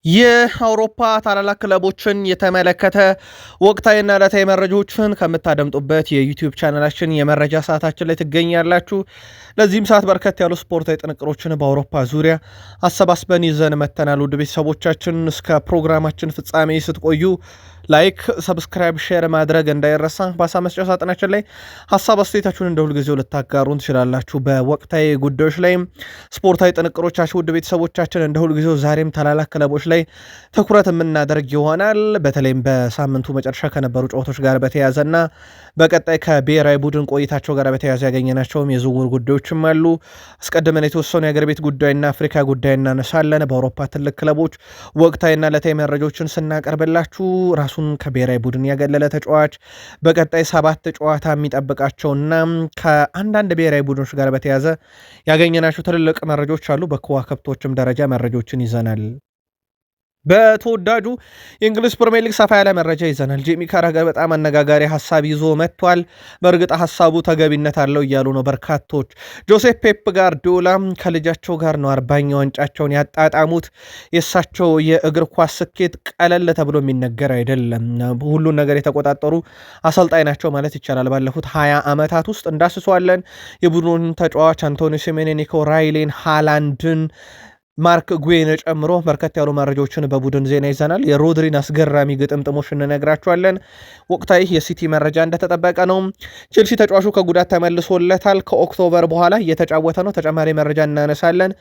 የአውሮፓ ታላላቅ ክለቦችን የተመለከተ ወቅታዊና ዕለታዊ መረጃዎችን ከምታደምጡበት የዩቲዩብ ቻናላችን የመረጃ ሰዓታችን ላይ ትገኛላችሁ። ለዚህም ሰዓት በርከት ያሉ ስፖርታዊ ጥንቅሮችን በአውሮፓ ዙሪያ አሰባስበን ይዘን መተናል። ውድ ቤተሰቦቻችን እስከ ፕሮግራማችን ፍጻሜ ስትቆዩ ላይክ፣ ሰብስክራይብ፣ ሼር ማድረግ እንዳይረሳ። በሀሳብ መስጫ ሳጥናችን ላይ ሀሳብ አስተያየታችሁን እንደ ሁልጊዜው ልታጋሩን ትችላላችሁ። በወቅታዊ ጉዳዮች ላይም ስፖርታዊ ጥንቅሮቻችሁ ውድ ቤተሰቦቻችን እንደ ሁልጊዜው ዛሬም ታላላቅ ክለቦች ላይ ትኩረት የምናደርግ ይሆናል። በተለይም በሳምንቱ መጨረሻ ከነበሩ ጨዋታዎች ጋር በተያያዘና በቀጣይ ከብሔራዊ ቡድን ቆይታቸው ጋር በተያያዘ ያገኘናቸውም የዝውውር ጉዳዮችም አሉ። አስቀድመን የተወሰኑ የአገር ቤት ጉዳይና አፍሪካ ጉዳይ እናነሳለን። በአውሮፓ ትልቅ ክለቦች ወቅታዊና ዕለታዊ መረጃዎችን ስናቀርብላችሁ ራሱን ከብሔራዊ ቡድን ያገለለ ተጫዋች በቀጣይ 7 ጨዋታ የሚጠብቃቸውና ከአንዳንድ ብሔራዊ ቡድኖች ጋር በተያያዘ ያገኘናቸው ትልልቅ መረጃዎች አሉ። በከዋክብቶችም ደረጃ መረጃዎችን ይዘናል። በተወዳጁ የእንግሊዝ ፕሪሚየር ሊግ ሰፋ ያለ መረጃ ይዘናል። ጄሚ ካራገር በጣም አነጋጋሪ ሀሳብ ይዞ መጥቷል። በእርግጥ ሀሳቡ ተገቢነት አለው እያሉ ነው በርካቶች። ጆሴፕ ፔፕ ጋርዲዮላ ከልጃቸው ጋር ነው 40ኛ ዋንጫቸውን ያጣጣሙት። የእሳቸው የእግር ኳስ ስኬት ቀለል ተብሎ የሚነገር አይደለም። ሁሉን ነገር የተቆጣጠሩ አሰልጣኝ ናቸው ማለት ይቻላል። ባለፉት 20 ዓመታት ውስጥ እንዳስሷለን። የቡድኑን ተጫዋች አንቶኒ ሲሜኔ፣ ኒኮ ራይሌን፣ ሃላንድን፣ ማርክ ጉዌን ጨምሮ በርከት ያሉ መረጃዎችን በቡድን ዜና ይዘናል። የሮድሪን አስገራሚ ግጥምጥሞች እንነግራችኋለን። ወቅታዊ የሲቲ መረጃ እንደተጠበቀ ነው። ቼልሲ ተጫዋቹ ከጉዳት ተመልሶለታል። ከኦክቶበር በኋላ እየተጫወተ ነው። ተጨማሪ መረጃ እናነሳለን።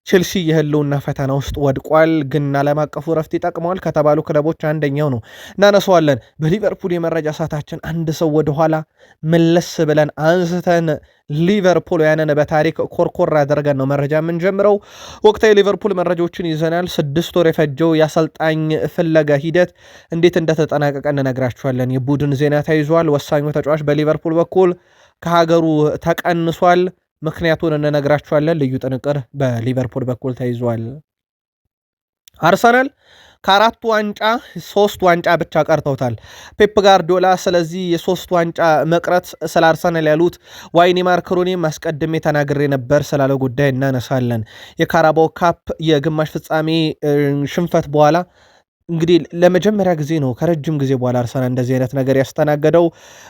ቼልሲ የህልውና ፈተና ውስጥ ወድቋል፣ ግን ዓለም አቀፉ ረፍት ይጠቅመዋል ከተባሉ ክለቦች አንደኛው ነው። እናነሳዋለን። በሊቨርፑል የመረጃ ሰዓታችን አንድ ሰው ወደኋላ መለስ ብለን አንስተን ሊቨርፑል ያንን በታሪክ ኮርኮር አድርገን ነው መረጃ የምንጀምረው። ወቅታዊ ሊቨርፑል መረጃዎችን ይዘናል። 6 ወር የፈጀው የአሰልጣኝ ፍለጋ ሂደት እንዴት እንደተጠናቀቀ እንነግራችኋለን። የቡድን ዜና ተይዟል። ወሳኙ ተጫዋች በሊቨርፑል በኩል ከሀገሩ ተቀንሷል። ምክንያቱን እንነግራችኋለን። ልዩ ጥንቅር በሊቨርፑል በኩል ተይዟል። አርሰናል ከ4 ዋንጫ 3 ዋንጫ ብቻ ቀርተውታል ፔፕ ጋርዲዮላ። ስለዚህ የ3 ዋንጫ መቅረት ስለ አርሰናል ያሉት ዋይኒ ማርክ ሩኒም አስቀድሜ ተናግሬ ነበር ስላለ ጉዳይ እናነሳለን። የካራባው ካፕ የግማሽ ፍጻሜ ሽንፈት በኋላ እንግዲህ ለመጀመሪያ ጊዜ ነው ከረጅም ጊዜ በኋላ አርሰናል እንደዚህ አይነት ነገር ያስተናገደው።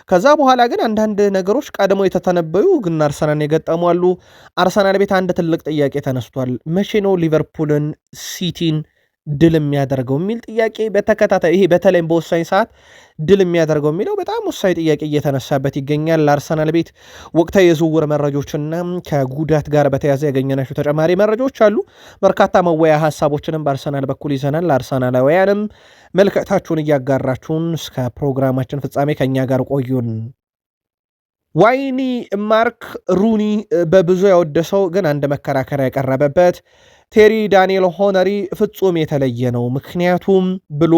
ከዛ በኋላ ግን አንዳንድ ነገሮች ቀድሞ የተተነበዩ ግን አርሰናል የገጠሙ አሉ። አርሰናል ቤት አንድ ትልቅ ጥያቄ ተነስቷል። መቼ ነው ሊቨርፑልን፣ ሲቲን ድል የሚያደርገው የሚል ጥያቄ በተከታታይ ይሄ በተለይም በወሳኝ ሰዓት ድል የሚያደርገው የሚለው በጣም ወሳኝ ጥያቄ እየተነሳበት ይገኛል። ለአርሰናል ቤት ወቅታዊ የዝውውር መረጃዎችና ከጉዳት ጋር በተያያዘ ያገኘናቸው ተጨማሪ መረጃዎች አሉ። በርካታ መወያ ሀሳቦችንም በአርሰናል በኩል ይዘናል። ለአርሰናላውያንም መልከታችሁን እያጋራችሁን እስከ ፕሮግራማችን ፍጻሜ ከኛ ጋር ቆዩን። ዋይኒ ማርክ ሩኒ በብዙ ያወደሰው ግን አንድ መከራከሪያ ያቀረበበት ቴሪ ዳንኤል ሆነሪ ፍጹም የተለየ ነው። ምክንያቱም ብሎ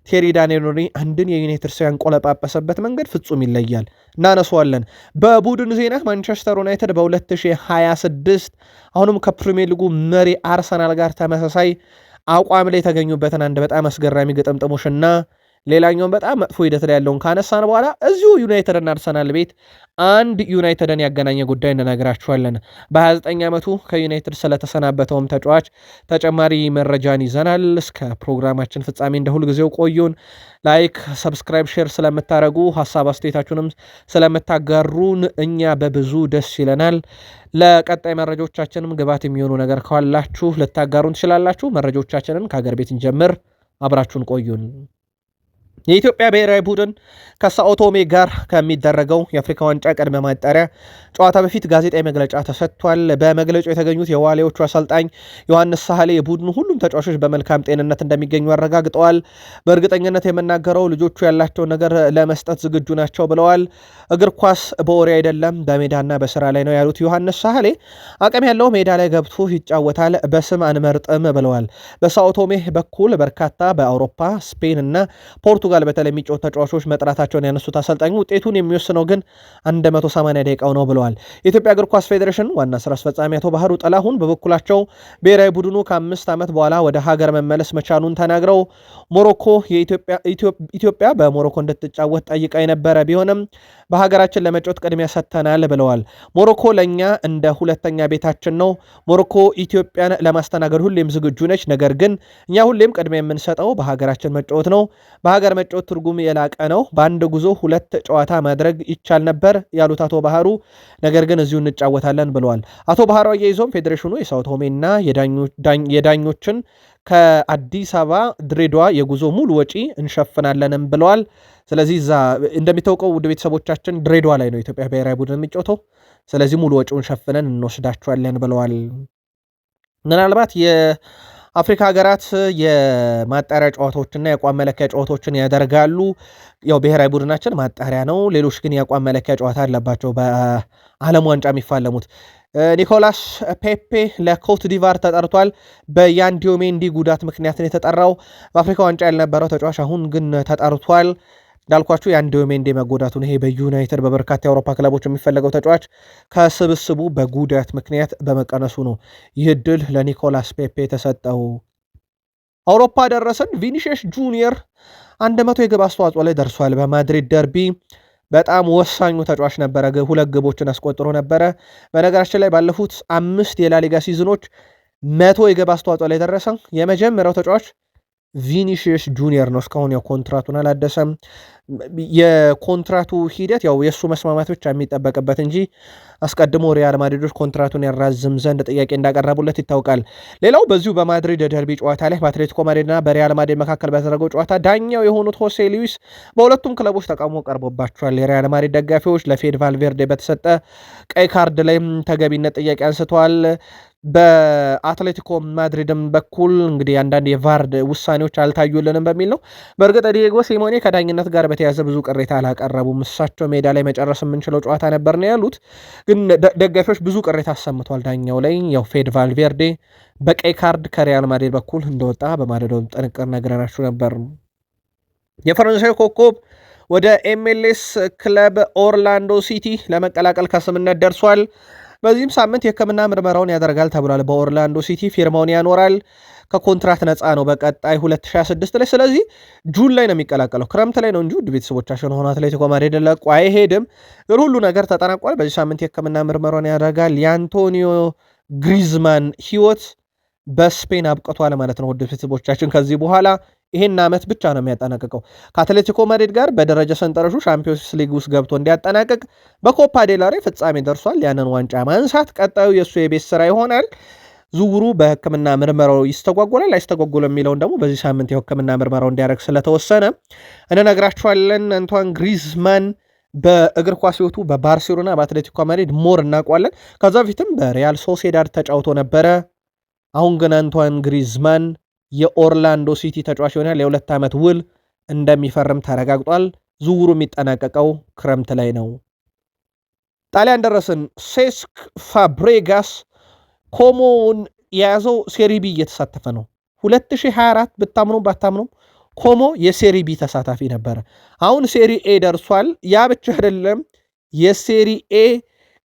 ቴሪ ዳንኤል ሆነሪ አንድን የዩናይትድ ሰው ያንቆለጳጰሰበት መንገድ ፍጹም ይለያል። እናነሷለን። በቡድን ዜና ማንቸስተር ዩናይትድ በ2026 አሁንም ከፕሪሚየር ሊጉ መሪ አርሰናል ጋር ተመሳሳይ አቋም ላይ የተገኙበትን አንድ በጣም አስገራሚ ግጥምጥሞሽና ሌላኛውን በጣም መጥፎ ሂደት ላይ ያለውን ካነሳን በኋላ እዚሁ ዩናይትድና አርሰናል ቤት አንድ ዩናይትድን ያገናኘ ጉዳይ እንነግራችኋለን። በ29 ዓመቱ ከዩናይትድ ስለተሰናበተውም ተጫዋች ተጨማሪ መረጃን ይዘናል። እስከ ፕሮግራማችን ፍጻሜ እንደ ሁልጊዜው ቆዩን። ላይክ፣ ሰብስክራይብ፣ ሼር ስለምታደረጉ ሀሳብ አስተያየታችሁንም ስለምታጋሩን እኛ በብዙ ደስ ይለናል። ለቀጣይ መረጃዎቻችንም ግባት የሚሆኑ ነገር ካላችሁ ልታጋሩን ትችላላችሁ። መረጃዎቻችንን ከሀገር ቤት እንጀምር። አብራችሁን ቆዩን። የኢትዮጵያ ብሔራዊ ቡድን ከሳኦቶሜ ጋር ከሚደረገው የአፍሪካ ዋንጫ ቅድመ ማጣሪያ ጨዋታ በፊት ጋዜጣዊ መግለጫ ተሰጥቷል። በመግለጫው የተገኙት የዋሊያዎቹ አሰልጣኝ ዮሐንስ ሳህሌ የቡድኑ ሁሉም ተጫዋቾች በመልካም ጤንነት እንደሚገኙ አረጋግጠዋል። በእርግጠኝነት የምናገረው ልጆቹ ያላቸውን ነገር ለመስጠት ዝግጁ ናቸው ብለዋል። እግር ኳስ በወሬ አይደለም በሜዳና በስራ ላይ ነው ያሉት ዮሐንስ ሳህሌ አቅም ያለው ሜዳ ላይ ገብቶ ይጫወታል፣ በስም አንመርጥም ብለዋል። በሳኦቶሜ በኩል በርካታ በአውሮፓ ስፔን እና ለፖርቱጋል በተለይ የሚጫወቱ ተጫዋቾች መጥራታቸውን ያነሱት አሰልጣኙ ውጤቱን የሚወስነው ግን 180 ደቂቃው ነው ብለዋል። የኢትዮጵያ እግር ኳስ ፌዴሬሽን ዋና ስራ አስፈጻሚ አቶ ባህሩ ጥላሁን በበኩላቸው ብሔራዊ ቡድኑ ከ5 ዓመት በኋላ ወደ ሀገር መመለስ መቻሉን ተናግረው ሞሮኮ ኢትዮጵያ በሞሮኮ እንድትጫወት ጠይቃ የነበረ ቢሆንም በሀገራችን ለመጫወት ቅድሚያ ሰጥተናል ብለዋል። ሞሮኮ ለእኛ እንደ ሁለተኛ ቤታችን ነው። ሞሮኮ ኢትዮጵያን ለማስተናገድ ሁሌም ዝግጁ ነች። ነገር ግን እኛ ሁሌም ቅድሚያ የምንሰጠው በሀገራችን መጫወት ነው። በሀገር መጫወት ትርጉም የላቀ ነው። በአንድ ጉዞ 2 ጨዋታ ማድረግ ይቻል ነበር ያሉት አቶ ባህሩ ነገር ግን እዚሁ እንጫወታለን ብለዋል። አቶ ባህሩ አያይዞም ፌዴሬሽኑ የሳው ቶሜና የዳኞችን ከአዲስ አበባ ድሬዳዋ የጉዞ ሙሉ ወጪ እንሸፍናለንም ብለዋል። ስለዚህ እዛ እንደሚታወቀው ውድ ቤተሰቦቻችን ድሬዳዋ ላይ ነው ኢትዮጵያ ብሔራዊ ቡድን የሚጫወተው። ስለዚህ ሙሉ ወጪውን ሸፍነን እንወስዳቸዋለን ብለዋል። ምናልባት የአፍሪካ ሀገራት የማጣሪያ ጨዋታዎችና የአቋም መለኪያ ጨዋታዎችን ያደርጋሉ። ያው ብሔራዊ ቡድናችን ማጣሪያ ነው። ሌሎች ግን የአቋም መለኪያ ጨዋታ አለባቸው በዓለም ዋንጫ የሚፋለሙት። ኒኮላስ ፔፔ ለኮት ዲቫር ተጠርቷል። በያን ዲዮሜንዲ ጉዳት ምክንያት ነው የተጠራው። በአፍሪካ ዋንጫ ያልነበረው ተጫዋች አሁን ግን ተጠርቷል። እንዳልኳችሁ ያን ዲዮሜንዲ መጎዳቱን ይሄ በዩናይትድ በበርካታ የአውሮፓ ክለቦች የሚፈለገው ተጫዋች ከስብስቡ በጉዳት ምክንያት በመቀነሱ ነው ይህ ዕድል ለኒኮላስ ፔፔ የተሰጠው። አውሮፓ ደረሰን። ቪኒሺየስ ጁኒየር 100 የግብ አስተዋጽኦ ላይ ደርሷል። በማድሪድ ደርቢ በጣም ወሳኙ ተጫዋች ነበረ። 2 ግቦችን አስቆጥሮ ነበረ። በነገራችን ላይ ባለፉት 5 የላሊጋ ሲዝኖች 100 የግብ አስተዋጽኦ ላይ ደረሰ የመጀመሪያው ተጫዋች ቪኒሺየስ ጁኒየር ነው። እስካሁን ያው ኮንትራቱን አላደሰም። የኮንትራቱ ሂደት ያው የእሱ መስማማት ብቻ የሚጠበቅበት እንጂ አስቀድሞ ሪያል ማድሪዶች ኮንትራቱን ያራዝም ዘንድ ጥያቄ እንዳቀረቡለት ይታወቃል። ሌላው በዚሁ በማድሪድ ደርቢ ጨዋታ ላይ በአትሌቲኮ ማድሪድና በሪያል ማድሪድ መካከል በተደረገው ጨዋታ ዳኛው የሆኑት ሆሴ ሉዊስ በሁለቱም ክለቦች ተቃውሞ ቀርቦባቸዋል። የሪያል ማድሪድ ደጋፊዎች ለፌድ ቫልቬርዴ በተሰጠ ቀይ ካርድ ላይም ተገቢነት ጥያቄ አንስተዋል። በአትሌቲኮ ማድሪድም በኩል እንግዲህ አንዳንድ የቫርድ ውሳኔዎች አልታዩልንም በሚል ነው። በእርግጥ ዲየጎ ሲሞኔ ከዳኝነት ጋር በተያዘ ብዙ ቅሬታ አላቀረቡም። እሳቸው ሜዳ ላይ መጨረስ የምንችለው ጨዋታ ነበር ነው ያሉት። ግን ደጋፊዎች ብዙ ቅሬታ አሰምተዋል ዳኛው ላይ። ያው ፌድ ቫልቬርዴ በቀይ ካርድ ከሪያል ማድሪድ በኩል እንደወጣ በማለዳው ጥንቅር ነግረናችሁ ነበር። የፈረንሳይ ኮከብ ወደ ኤምኤልኤስ ክለብ ኦርላንዶ ሲቲ ለመቀላቀል ከስምነት ደርሷል። በዚህም ሳምንት የሕክምና ምርመራውን ያደርጋል ተብሏል። በኦርላንዶ ሲቲ ፊርማውን ያኖራል። ከኮንትራት ነፃ ነው በቀጣይ 2026 ላይ። ስለዚህ ጁን ላይ ነው የሚቀላቀለው፣ ክረምት ላይ ነው እንጂ ውድ ቤተሰቦቻችን ሆኖ አትሌቲኮ ማድሪድ ለቆ አይሄድም። ግን ሁሉ ነገር ተጠናቋል። በዚህ ሳምንት የሕክምና ምርመራውን ያደርጋል። የአንቶኒዮ ግሪዝማን ህይወት በስፔን አብቅቷል ማለት ነው። ውድ ቤተሰቦቻችን ከዚህ በኋላ ይሄን ዓመት ብቻ ነው የሚያጠናቅቀው። ከአትሌቲኮ ማድሪድ ጋር በደረጃ ሰንጠረዡ ሻምፒዮንስ ሊግ ውስጥ ገብቶ እንዲያጠናቅቅ በኮፓ ዴላሬ ፍጻሜ ደርሷል። ያንን ዋንጫ ማንሳት ቀጣዩ የእሱ የቤት ስራ ይሆናል። ዝውውሩ በሕክምና ምርመራው ይስተጓጎላል አይስተጓጎልም የሚለውን ደግሞ በዚህ ሳምንት የሕክምና ምርመራው እንዲያደርግ ስለተወሰነ እንነግራችኋለን። አንቷን ግሪዝማን በእግር ኳስ ህይወቱ በባርሴሎና በአትሌቲኮ ማድሪድ ሞር እናውቋለን። ከዛ በፊትም በሪያል ሶሴዳድ ተጫውቶ ነበረ። አሁን ግን አንቷን ግሪዝማን የኦርላንዶ ሲቲ ተጫዋች ይሆናል። የ2 ዓመት ውል እንደሚፈርም ተረጋግጧል። ዝውውሩ የሚጠናቀቀው ክረምት ላይ ነው። ጣሊያን ደረስን። ሴስክ ፋብሬጋስ ኮሞን የያዘው ሴሪቢ እየተሳተፈ ነው። 2024 ብታምኑ ባታምኑ ኮሞ የሴሪቢ ተሳታፊ ነበረ። አሁን ሴሪኤ ደርሷል። ያ ብቻ አይደለም። የሴሪኤ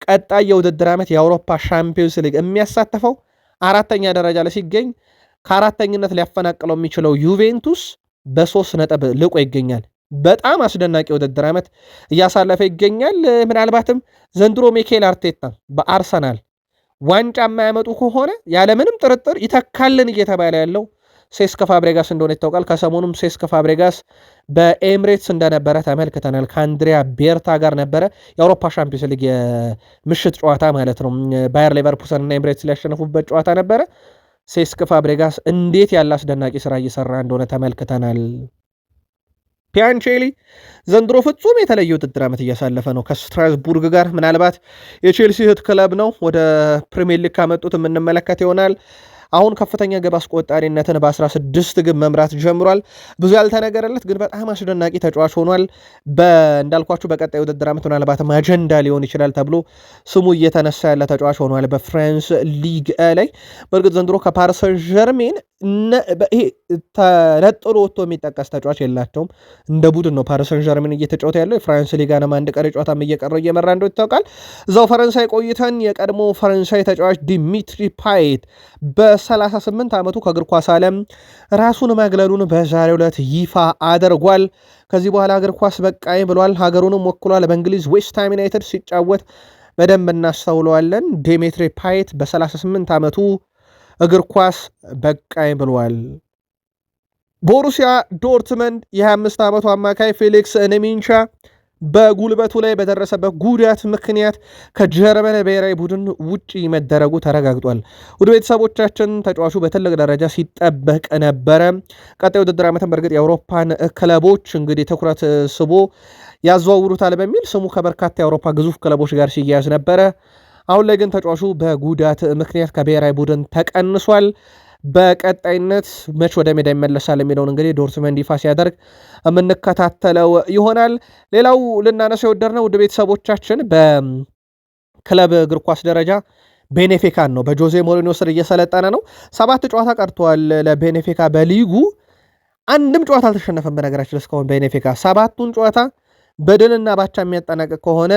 ቀጣይ የውድድር ዓመት የአውሮፓ ሻምፒዮንስ ሊግ የሚያሳተፈው 4ኛ ደረጃ ላይ ሲገኝ ከአራተኝነት ሊያፈናቅለው የሚችለው ዩቬንቱስ በ3 ነጥብ ልቆ ይገኛል። በጣም አስደናቂ ውድድር ዓመት እያሳለፈ ይገኛል። ምናልባትም ዘንድሮ ሚኬል አርቴታ በአርሰናል ዋንጫ የማያመጡ ከሆነ ያለምንም ጥርጥር ይተካልን እየተባለ ያለው ሴስክ ፋብሬጋስ እንደሆነ ይታወቃል። ከሰሞኑም ሴስክ ፋብሬጋስ በኤምሬትስ እንደነበረ ተመልክተናል። ከአንድሪያ ቤርታ ጋር ነበረ የአውሮፓ ሻምፒዮንስ ሊግ የምሽት ጨዋታ ማለት ነው። ባየር ሌቨርኩሰን እና ኤምሬትስ ሊያሸነፉበት ጨዋታ ነበረ። ሴስክ ፋብሬጋስ እንዴት ያለ አስደናቂ ስራ እየሰራ እንደሆነ ተመልክተናል። ፒያንቼሊ ዘንድሮ ፍጹም የተለየ ውድድር ዓመት እያሳለፈ ነው ከስትራስቡርግ ጋር። ምናልባት የቼልሲ እህት ክለብ ነው ወደ ፕሪሚየር ሊግ ካመጡት የምንመለከት ይሆናል። አሁን ከፍተኛ ግብ አስቆጣሪነትን በ16 ግብ መምራት ጀምሯል። ብዙ ያልተነገረለት ግን በጣም አስደናቂ ተጫዋች ሆኗል። እንዳልኳችሁ በቀጣይ ውድድር ዓመት ምናልባትም አጀንዳ ሊሆን ይችላል ተብሎ ስሙ እየተነሳ ያለ ተጫዋች ሆኗል በፍራንስ ሊግ ላይ። በእርግጥ ዘንድሮ ከፓሪስ ሰን ዠርሜን ይሄ ተነጥሎ ወጥቶ የሚጠቀስ ተጫዋች የላቸውም። እንደ ቡድን ነው ፓሪስ ሰን ዠርሜን እየተጫወተ ያለው። የፍራንስ ሊጋንም አንድ ቀሪ ጨዋታም እየቀረው እየመራ እንደው ይታወቃል። እዛው ፈረንሳይ ቆይተን የቀድሞ ፈረንሳይ ተጫዋች ዲሚትሪ ፓየት በ38 ዓመቱ ከእግር ኳስ ዓለም ራሱን ማግለሉን በዛሬው ዕለት ይፋ አድርጓል። ከዚህ በኋላ እግር ኳስ በቃኝ ብሏል። ሀገሩንም ወክሏል። በእንግሊዝ ዌስትሃም ዩናይትድ ሲጫወት በደንብ እናስተውለዋለን። ዲሚትሪ ፓየት በ38 ዓመቱ እግር ኳስ በቃኝ ብሏል። ቦሩሲያ ዶርትመንድ የ25 ዓመቱ አማካይ ፌሊክስ ነሚንቻ በጉልበቱ ላይ በደረሰበት ጉዳት ምክንያት ከጀርመን ብሔራዊ ቡድን ውጪ መደረጉ ተረጋግጧል። ወደ ቤተሰቦቻችን ተጫዋቹ በትልቅ ደረጃ ሲጠበቅ ነበረ። ቀጣይ ውድድር ዓመትን በእርግጥ የአውሮፓን ክለቦች እንግዲህ ትኩረት ስቦ ያዘዋውሩታል በሚል ስሙ ከበርካታ የአውሮፓ ግዙፍ ክለቦች ጋር ሲያያዝ ነበረ። አሁን ላይ ግን ተጫዋቹ በጉዳት ምክንያት ከብሔራዊ ቡድን ተቀንሷል። በቀጣይነት መች ወደ ሜዳ ይመለሳል የሚለውን እንግዲህ ዶርትመንድ ይፋ ሲያደርግ የምንከታተለው ይሆናል። ሌላው ልናነሳው የወደድነው ውድ ቤተሰቦቻችን በክለብ እግር ኳስ ደረጃ ቤኔፊካን ነው። በጆዜ ሞሪኒዮ ስር እየሰለጠነ ነው። 7 ጨዋታ ቀርተዋል ለቤኔፊካ በሊጉ አንድም ጨዋታ አልተሸነፈም። በነገራችን እስካሁን ቤኔፊካ 7ቱን ጨዋታ በድልና ባቻ የሚያጠናቅቅ ከሆነ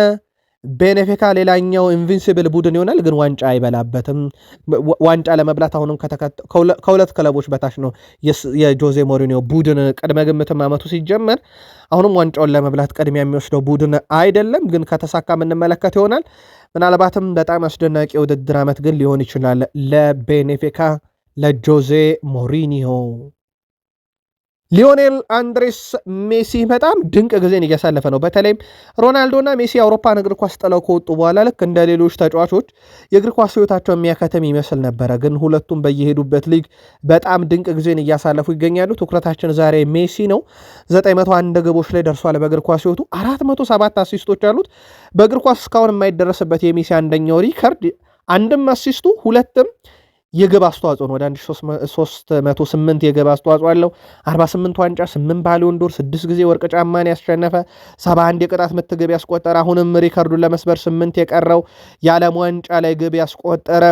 ቤኔፊካ ሌላኛው ኢንቪንሲብል ቡድን ይሆናል፣ ግን ዋንጫ አይበላበትም። ዋንጫ ለመብላት አሁንም ከሁለት ክለቦች በታች ነው የጆዜ ሞሪኒዮ ቡድን። ቅድመ ግምትም ዓመቱ ሲጀመር አሁንም ዋንጫውን ለመብላት ቅድሚያ የሚወስደው ቡድን አይደለም፣ ግን ከተሳካ የምንመለከት ይሆናል። ምናልባትም በጣም አስደናቂ የውድድር ዓመት ግን ሊሆን ይችላል ለቤኔፊካ ለጆዜ ሞሪኒዮ። ሊዮኔል አንድሬስ ሜሲ በጣም ድንቅ ጊዜን እያሳለፈ ነው። በተለይም ሮናልዶና ሜሲ የአውሮፓን እግር ኳስ ጥለው ከወጡ በኋላ ልክ እንደ ሌሎች ተጫዋቾች የእግር ኳስ ሕይወታቸው የሚያከተም ይመስል ነበረ። ግን ሁለቱም በየሄዱበት ሊግ በጣም ድንቅ ጊዜን እያሳለፉ ይገኛሉ። ትኩረታችን ዛሬ ሜሲ ነው። 901 ግቦች ላይ ደርሷል። በእግር ኳስ ሕይወቱ 407 አሲስቶች አሉት። በእግር ኳስ እስካሁን የማይደረስበት የሚሲ አንደኛው ሪከርድ አንድም አሲስቱ ሁለትም የግብ አስተዋጽኦ ነው። ወደ 1308 የግብ አስተዋጽኦ አለው። 48 ዋንጫ፣ 8 ባሎን ዶር፣ 6 ጊዜ ወርቅ ጫማን ያሸነፈ፣ 71 የቅጣት ምት ግብ ያስቆጠረ፣ አሁንም ሪከርዱን ለመስበር 8 የቀረው የዓለም ዋንጫ ላይ ግብ ያስቆጠረ፣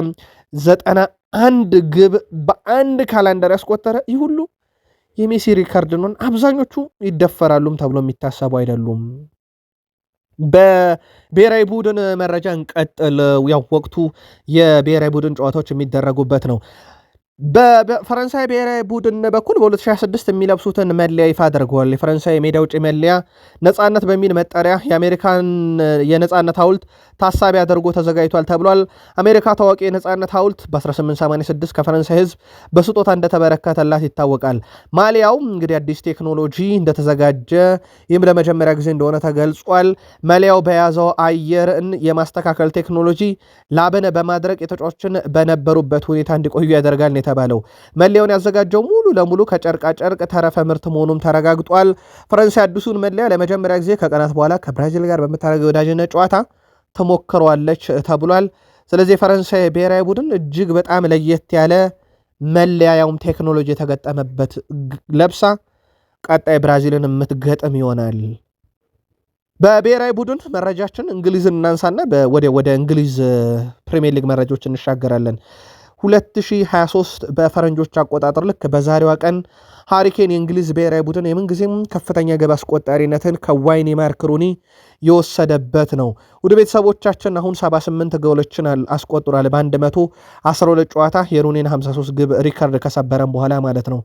91 ግብ በአንድ ካላንደር ያስቆጠረ። ይህ ሁሉ የሜሲ ሪከርድ ነው። አብዛኞቹ ይደፈራሉም ተብሎ የሚታሰቡ አይደሉም። በብሔራዊ ቡድን መረጃ እንቀጥል። ያው ወቅቱ የብሔራዊ ቡድን ጨዋታዎች የሚደረጉበት ነው። በፈረንሳይ ብሔራዊ ቡድን በኩል በ2026 የሚለብሱትን መለያ ይፋ አድርገዋል። የፈረንሳይ የሜዳ ውጭ መለያ ነጻነት በሚል መጠሪያ የአሜሪካን የነጻነት ሐውልት ታሳቢ አድርጎ ተዘጋጅቷል ተብሏል። አሜሪካ ታዋቂ የነጻነት ሐውልት በ1886 ከፈረንሳይ ሕዝብ በስጦታ እንደተበረከተላት ይታወቃል። ማሊያው እንግዲህ አዲስ ቴክኖሎጂ እንደተዘጋጀ ይህም ለመጀመሪያ ጊዜ እንደሆነ ተገልጿል። መለያው በያዘው አየርን የማስተካከል ቴክኖሎጂ ላብን በማድረቅ የተጫዋቾችን በነበሩበት ሁኔታ እንዲቆዩ ያደርጋል የተባለው መለያውን ያዘጋጀው ሙሉ ለሙሉ ከጨርቃ ጨርቅ ተረፈ ምርት መሆኑም ተረጋግጧል። ፈረንሳይ አዲሱን መለያ ለመጀመሪያ ጊዜ ከቀናት በኋላ ከብራዚል ጋር በምታደርገው ወዳጅነት ጨዋታ ተሞክሯለች ተብሏል። ስለዚህ የፈረንሳይ ብሔራዊ ቡድን እጅግ በጣም ለየት ያለ መለያ ያውም ቴክኖሎጂ የተገጠመበት ለብሳ ቀጣይ ብራዚልን የምትገጥም ይሆናል። በብሔራዊ ቡድን መረጃችን እንግሊዝን እናንሳና ወደ እንግሊዝ ፕሪሚየር ሊግ መረጃዎች እንሻገራለን። 2023 በፈረንጆች አቆጣጠር ልክ በዛሬዋ ቀን ሃሪኬን የእንግሊዝ ብሔራዊ ቡድን የምንጊዜም ከፍተኛ ግብ አስቆጣሪነትን ከዋይኒ ማርክ ሩኒ የወሰደበት ነው። ወደ ቤተሰቦቻችን አሁን 78 ጎሎችን አስቆጥሯል በ112 ጨዋታ የሩኒን 53 ግብ ሪከርድ ከሰበረን በኋላ ማለት ነው።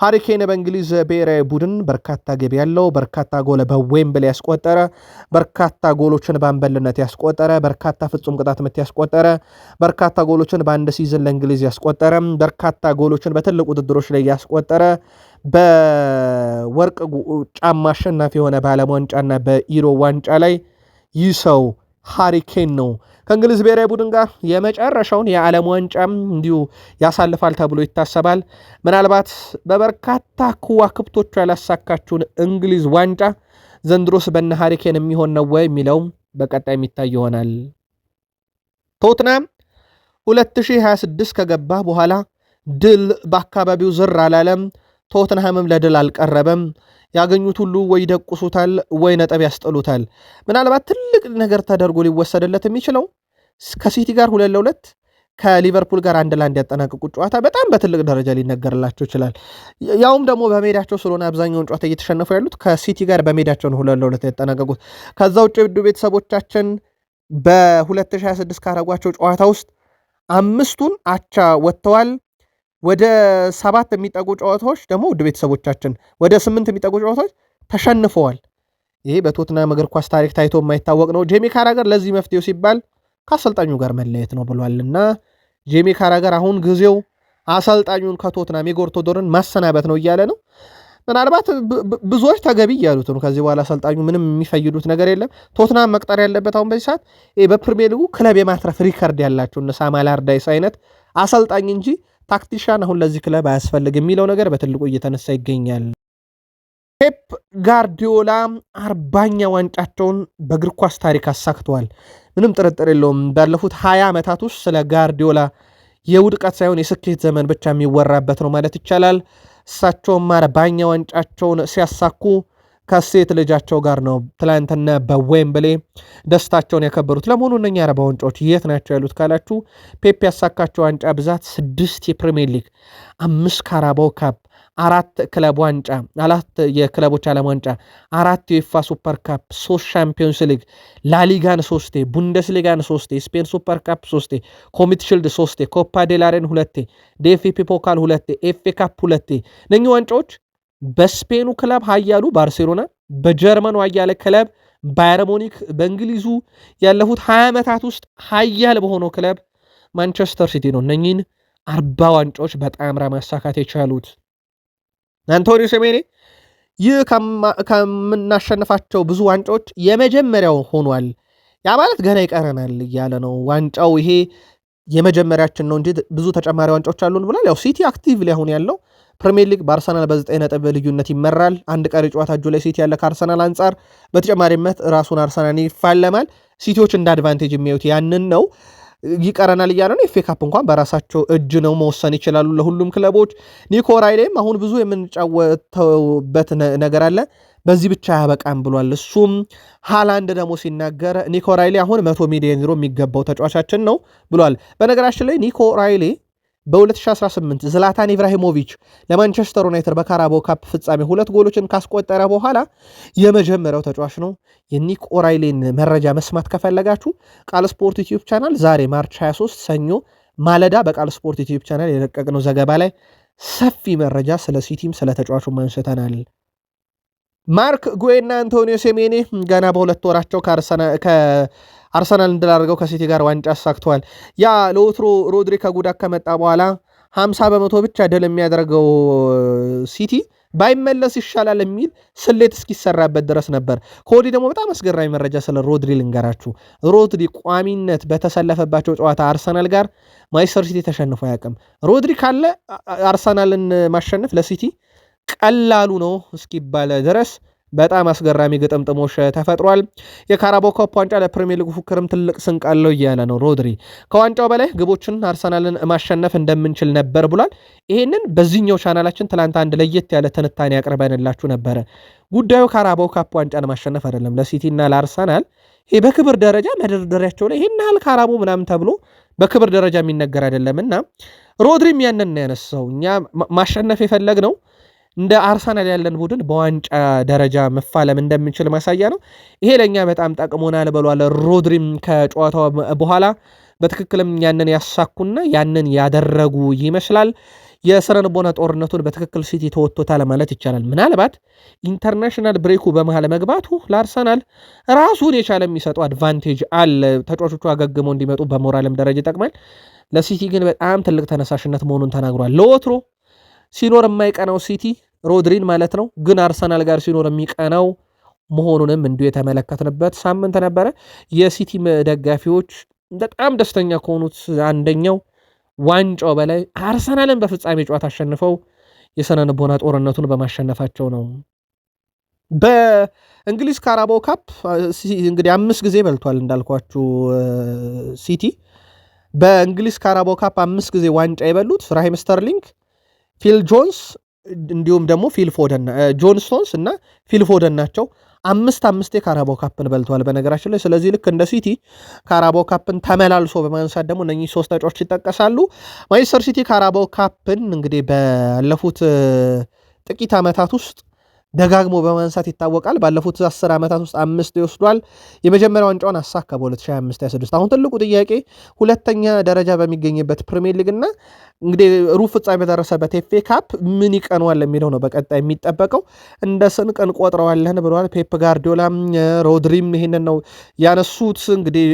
ሃሪኬን በእንግሊዝ ብሔራዊ ቡድን በርካታ ግብ ያለው፣ በርካታ ጎል በዌምብሊ ያስቆጠረ፣ በርካታ ጎሎችን በአምበልነት ያስቆጠረ፣ በርካታ ፍጹም ቅጣት ምት ያስቆጠረ፣ በርካታ ጎሎችን በአንድ ሲዝን ለእንግሊዝ ያስቆጠረ፣ በርካታ ጎሎችን በትልቅ ውድድሮች ላይ ያስቆጠረ፣ በወርቅ ጫማ አሸናፊ የሆነ በዓለም ዋንጫና በኢሮ ዋንጫ ላይ ይህ ሰው ሃሪኬን ነው። ከእንግሊዝ ብሔራዊ ቡድን ጋር የመጨረሻውን የዓለም ዋንጫም እንዲሁ ያሳልፋል ተብሎ ይታሰባል። ምናልባት በበርካታ ከዋክብቶቹ ያላሳካችውን እንግሊዝ ዋንጫ ዘንድሮስ በነ ሃሪኬን የሚሆን ነው ወይ የሚለው በቀጣይ የሚታይ ይሆናል። ቶትናም 2026 ከገባ በኋላ ድል በአካባቢው ዝር አላለም። ቶትንሃምም ለድል አልቀረበም። ያገኙት ሁሉ ወይ ደቁሱታል ወይ ነጥብ ያስጥሉታል። ምናልባት ትልቅ ነገር ተደርጎ ሊወሰድለት የሚችለው ከሲቲ ጋር 2-2 ከሊቨርፑል ጋር 1-1 ያጠናቀቁት ጨዋታ በጣም በትልቅ ደረጃ ሊነገርላቸው ይችላል። ያውም ደግሞ በሜዳቸው ስለሆነ አብዛኛውን ጨዋታ እየተሸነፉ ያሉት ከሲቲ ጋር በሜዳቸው ነው 2-2 ያጠናቀቁት። ከዛ ውጭ ውድ ቤተሰቦቻችን በ2026 ካረጓቸው ጨዋታ ውስጥ 5ቱን አቻ ወጥተዋል። ወደ 7 የሚጠጉ ጨዋታዎች ደግሞ ውድ ቤተሰቦቻችን ወደ 8 የሚጠጉ ጨዋታዎች ተሸንፈዋል። ይሄ በቶትናም እግር ኳስ ታሪክ ታይቶ የማይታወቅ ነው። ጄሚ ካራገር ለዚህ መፍትሄው ሲባል ከአሰልጣኙ ጋር መለየት ነው ብሏልና ጄሚ ካራገር አሁን ጊዜው አሰልጣኙን ከቶትናም ኢጎር ቶዶርን ማሰናበት ነው እያለ ነው። ምናልባት ብዙዎች ተገቢ እያሉት ነው። ከዚህ በኋላ አሰልጣኙ ምንም የሚፈይዱት ነገር የለም። ቶትናም መቅጠር ያለበት አሁን በዚህ ሰዓት በፕሪሚየር ሊጉ ክለብ የማትረፍ ሪከርድ ያላቸው እነ ሳም አላርዳይስ አይነት አሰልጣኝ እንጂ ታክቲሻን አሁን ለዚህ ክለብ አያስፈልግ የሚለው ነገር በትልቁ እየተነሳ ይገኛል። ፔፕ ጋርዲዮላ 40ኛ ዋንጫቸውን በእግር ኳስ ታሪክ አሳክተዋል። ምንም ጥርጥር የለውም። ባለፉት 20 ዓመታት ውስጥ ስለ ጋርዲዮላ የውድቀት ሳይሆን የስኬት ዘመን ብቻ የሚወራበት ነው ማለት ይቻላል። እሳቸውም 40ኛ ዋንጫቸውን ሲያሳኩ ከሴት ልጃቸው ጋር ነው ትላንትና በዌምብሌ ደስታቸውን ያከበሩት። ለመሆኑ እነኛ 40 ዋንጫዎች የት ናቸው ያሉት ካላችሁ ፔፕ ያሳካቸው ዋንጫ ብዛት 6 የፕሪሚየር ሊግ፣ 5 ካራባው ካፕ፣ 4 ክለብ ዋንጫ፣ 4 የክለቦች ዓለም ዋንጫ፣ 4 የዩኤፋ ሱፐር ካፕ፣ 3 ሻምፒዮንስ ሊግ፣ ላሊጋን 3፣ ቡንደስሊጋን 3፣ ስፔን ሱፐር ካፕ 3፣ ኮሚት ሺልድ 3፣ ኮፓ ዴላሬን 2፣ ዲኤፍኤ ፖካል 2፣ ኤፍኤ ካፕ 2። እነኚህ ዋንጫዎች በስፔኑ ክለብ ኃያሉ ባርሴሎና፣ በጀርመኑ ኃያል ክለብ ባየር ሙኒክ፣ በእንግሊዙ ያለፉት 20 ዓመታት ውስጥ ኃያል በሆነው ክለብ ማንቸስተር ሲቲ ነው እነኚህን 40 ዋንጫዎች በጣምራ ማሳካት የቻሉት። አንቶኒዮ ሴሜኔ ይህ ከምናሸንፋቸው ብዙ ዋንጫዎች የመጀመሪያው ሆኗል፣ ያ ማለት ገና ይቀረናል እያለ ነው። ዋንጫው ይሄ የመጀመሪያችን ነው እንጂ ብዙ ተጨማሪ ዋንጫዎች አሉን ብሏል። ያው ሲቲ አክቲቭሊ አሁን ያለው ፕሪሚየር ሊግ በአርሰናል በ9 ነጥብ ልዩነት ይመራል። አንድ ቀሪ ጨዋታ እጁ ላይ ሲቲ ያለ ከአርሰናል አንጻር በተጨማሪነት ራሱን አርሰናል ይፋለማል። ሲቲዎች እንደ አድቫንቴጅ የሚያዩት ያንን ነው። ይቀረናል እያለ ነው። ኤፍ ኤ ካፕ እንኳን በራሳቸው እጅ ነው መወሰን ይችላሉ ለሁሉም ክለቦች። ኒኮ ራይሌም አሁን ብዙ የምንጫወተውበት ነገር አለ፣ በዚህ ብቻ ያበቃም ብሏል። እሱም ሃላንድ ደግሞ ሲናገር ኒኮ ራይሌ አሁን 100 ሚሊዮን ዩሮ የሚገባው ተጫዋቻችን ነው ብሏል። በነገራችን ላይ ኒኮ ራይሌ በ2018 ዝላታን ኢብራሂሞቪች ለማንቸስተር ዩናይትድ በካራባኦ ካፕ ፍጻሜ 2 ጎሎችን ካስቆጠረ በኋላ የመጀመሪያው ተጫዋች ነው። የኒክ ኦራይሌን መረጃ መስማት ከፈለጋችሁ ቃል ስፖርት ዩቲዩብ ቻናል ዛሬ ማርች 23 ሰኞ ማለዳ በቃል ስፖርት ዩቲዩብ ቻናል የለቀቅነው ዘገባ ላይ ሰፊ መረጃ ስለ ሲቲም ስለ ተጫዋቹ አንስተናል። ማርክ ጉዌና አንቶኒዮ ሴሜኔ ገና በሁለት ወራቸው አርሰናል እንድላደርገው ከሲቲ ጋር ዋንጫ አሳክተዋል። ያ ለወትሮ ሮድሪ ከጉዳት ከመጣ በኋላ 50 በመቶ ብቻ ድል የሚያደርገው ሲቲ ባይመለስ ይሻላል የሚል ስሌት እስኪሰራበት ድረስ ነበር። ከወዲህ ደግሞ በጣም አስገራሚ መረጃ ስለ ሮድሪ ልንገራችሁ። ሮድሪ ቋሚነት በተሰለፈባቸው ጨዋታ አርሰናል ጋር ማንቸስተር ሲቲ ተሸንፎ አያውቅም። ሮድሪ ካለ አርሰናልን ማሸነፍ ለሲቲ ቀላሉ ነው እስኪባል ድረስ በጣም አስገራሚ ግጥምጥሞሽ ተፈጥሯል። የካራባኦ ካፕ ዋንጫ ለፕሪሚየር ሊግ ፉክክርም ትልቅ ስንቅ አለው እያለ ነው ሮድሪ። ከዋንጫው በላይ ግቦችን አርሰናልን ማሸነፍ እንደምንችል ነበር ብሏል። ይሄንን በዚህኛው ቻናላችን ትላንት አንድ ለየት ያለ ትንታኔ ያቀርበንላችሁ ነበረ። ጉዳዩ ካራባኦ ካፕ ዋንጫን ማሸነፍ አይደለም ለሲቲ እና ለአርሰናል። ይሄ በክብር ደረጃ መደርደሪያቸው ላይ ይሄን ያህል ካራባኦ ምናምን ተብሎ በክብር ደረጃ የሚነገር አይደለምና ሮድሪም ያንን ያነሳው እኛ ማሸነፍ የፈለግ ነው እንደ አርሰናል ያለን ቡድን በዋንጫ ደረጃ መፋለም እንደምንችል ማሳያ ነው። ይሄ ለእኛ በጣም ጠቅሞናል ብሏል ሮድሪም ከጨዋታው በኋላ። በትክክልም ያንን ያሳኩና ያንን ያደረጉ ይመስላል። የስነ ልቦና ጦርነቱን በትክክል ሲቲ ተወጥቶታል ማለት ይቻላል። ምናልባት ኢንተርናሽናል ብሬኩ በመሃል መግባቱ ለአርሰናል ራሱን የቻለ የሚሰጡ አድቫንቴጅ አለ። ተጫዋቾቹ አገግመው እንዲመጡ በሞራልም ደረጃ ይጠቅማል። ለሲቲ ግን በጣም ትልቅ ተነሳሽነት መሆኑን ተናግሯል። ለወትሮ ሲኖር የማይቀናው ሲቲ ሮድሪን ማለት ነው፣ ግን አርሰናል ጋር ሲኖር የሚቀናው መሆኑንም እንዲሁ የተመለከትንበት ሳምንት ነበረ። የሲቲ ደጋፊዎች በጣም ደስተኛ ከሆኑት አንደኛው ዋንጫው በላይ አርሰናልን በፍጻሜ ጨዋታ አሸንፈው የስነ ልቦና ጦርነቱን በማሸነፋቸው ነው። በእንግሊዝ ካራባኦ ካፕ እንግዲህ 5 ጊዜ በልቷል እንዳልኳችሁ ሲቲ። በእንግሊዝ ካራባኦ ካፕ 5 ጊዜ ዋንጫ የበሉት ራሂም ስተርሊንግ፣ ፊል ጆንስ እንዲሁም ደግሞ ጆን ስቶንስ እና ፊል ፎደን ናቸው። 5 የካራባው ካፕን በልተዋል በነገራችን ላይ። ስለዚህ ልክ እንደ ሲቲ ካራባው ካፕን ተመላልሶ በማንሳት ደግሞ እነኚህ 3 ተጫዋቾች ይጠቀሳሉ። ማንቸስተር ሲቲ ካራባው ካፕን እንግዲህ ባለፉት ጥቂት ዓመታት ውስጥ ደጋግሞ በማንሳት ይታወቃል። ባለፉት 10 ዓመታት ውስጥ 5 ይወስዷል። የመጀመሪያው ዋንጫውን አሳካ በ2025/26። አሁን ትልቁ ጥያቄ ሁለተኛ ደረጃ በሚገኝበት ፕሪሚየር ሊግ እና እንግዲህ ሩብ ፍጻሜ በደረሰበት ኤፍኤ ካፕ ምን ይቀነዋል የሚለው ነው በቀጣይ የሚጠበቀው። እንደ ስንቅ እንቆጥረዋለን ብለዋል ፔፕ ጋርዲዮላም ሮድሪም ይህንን ነው ያነሱት። እንግዲህ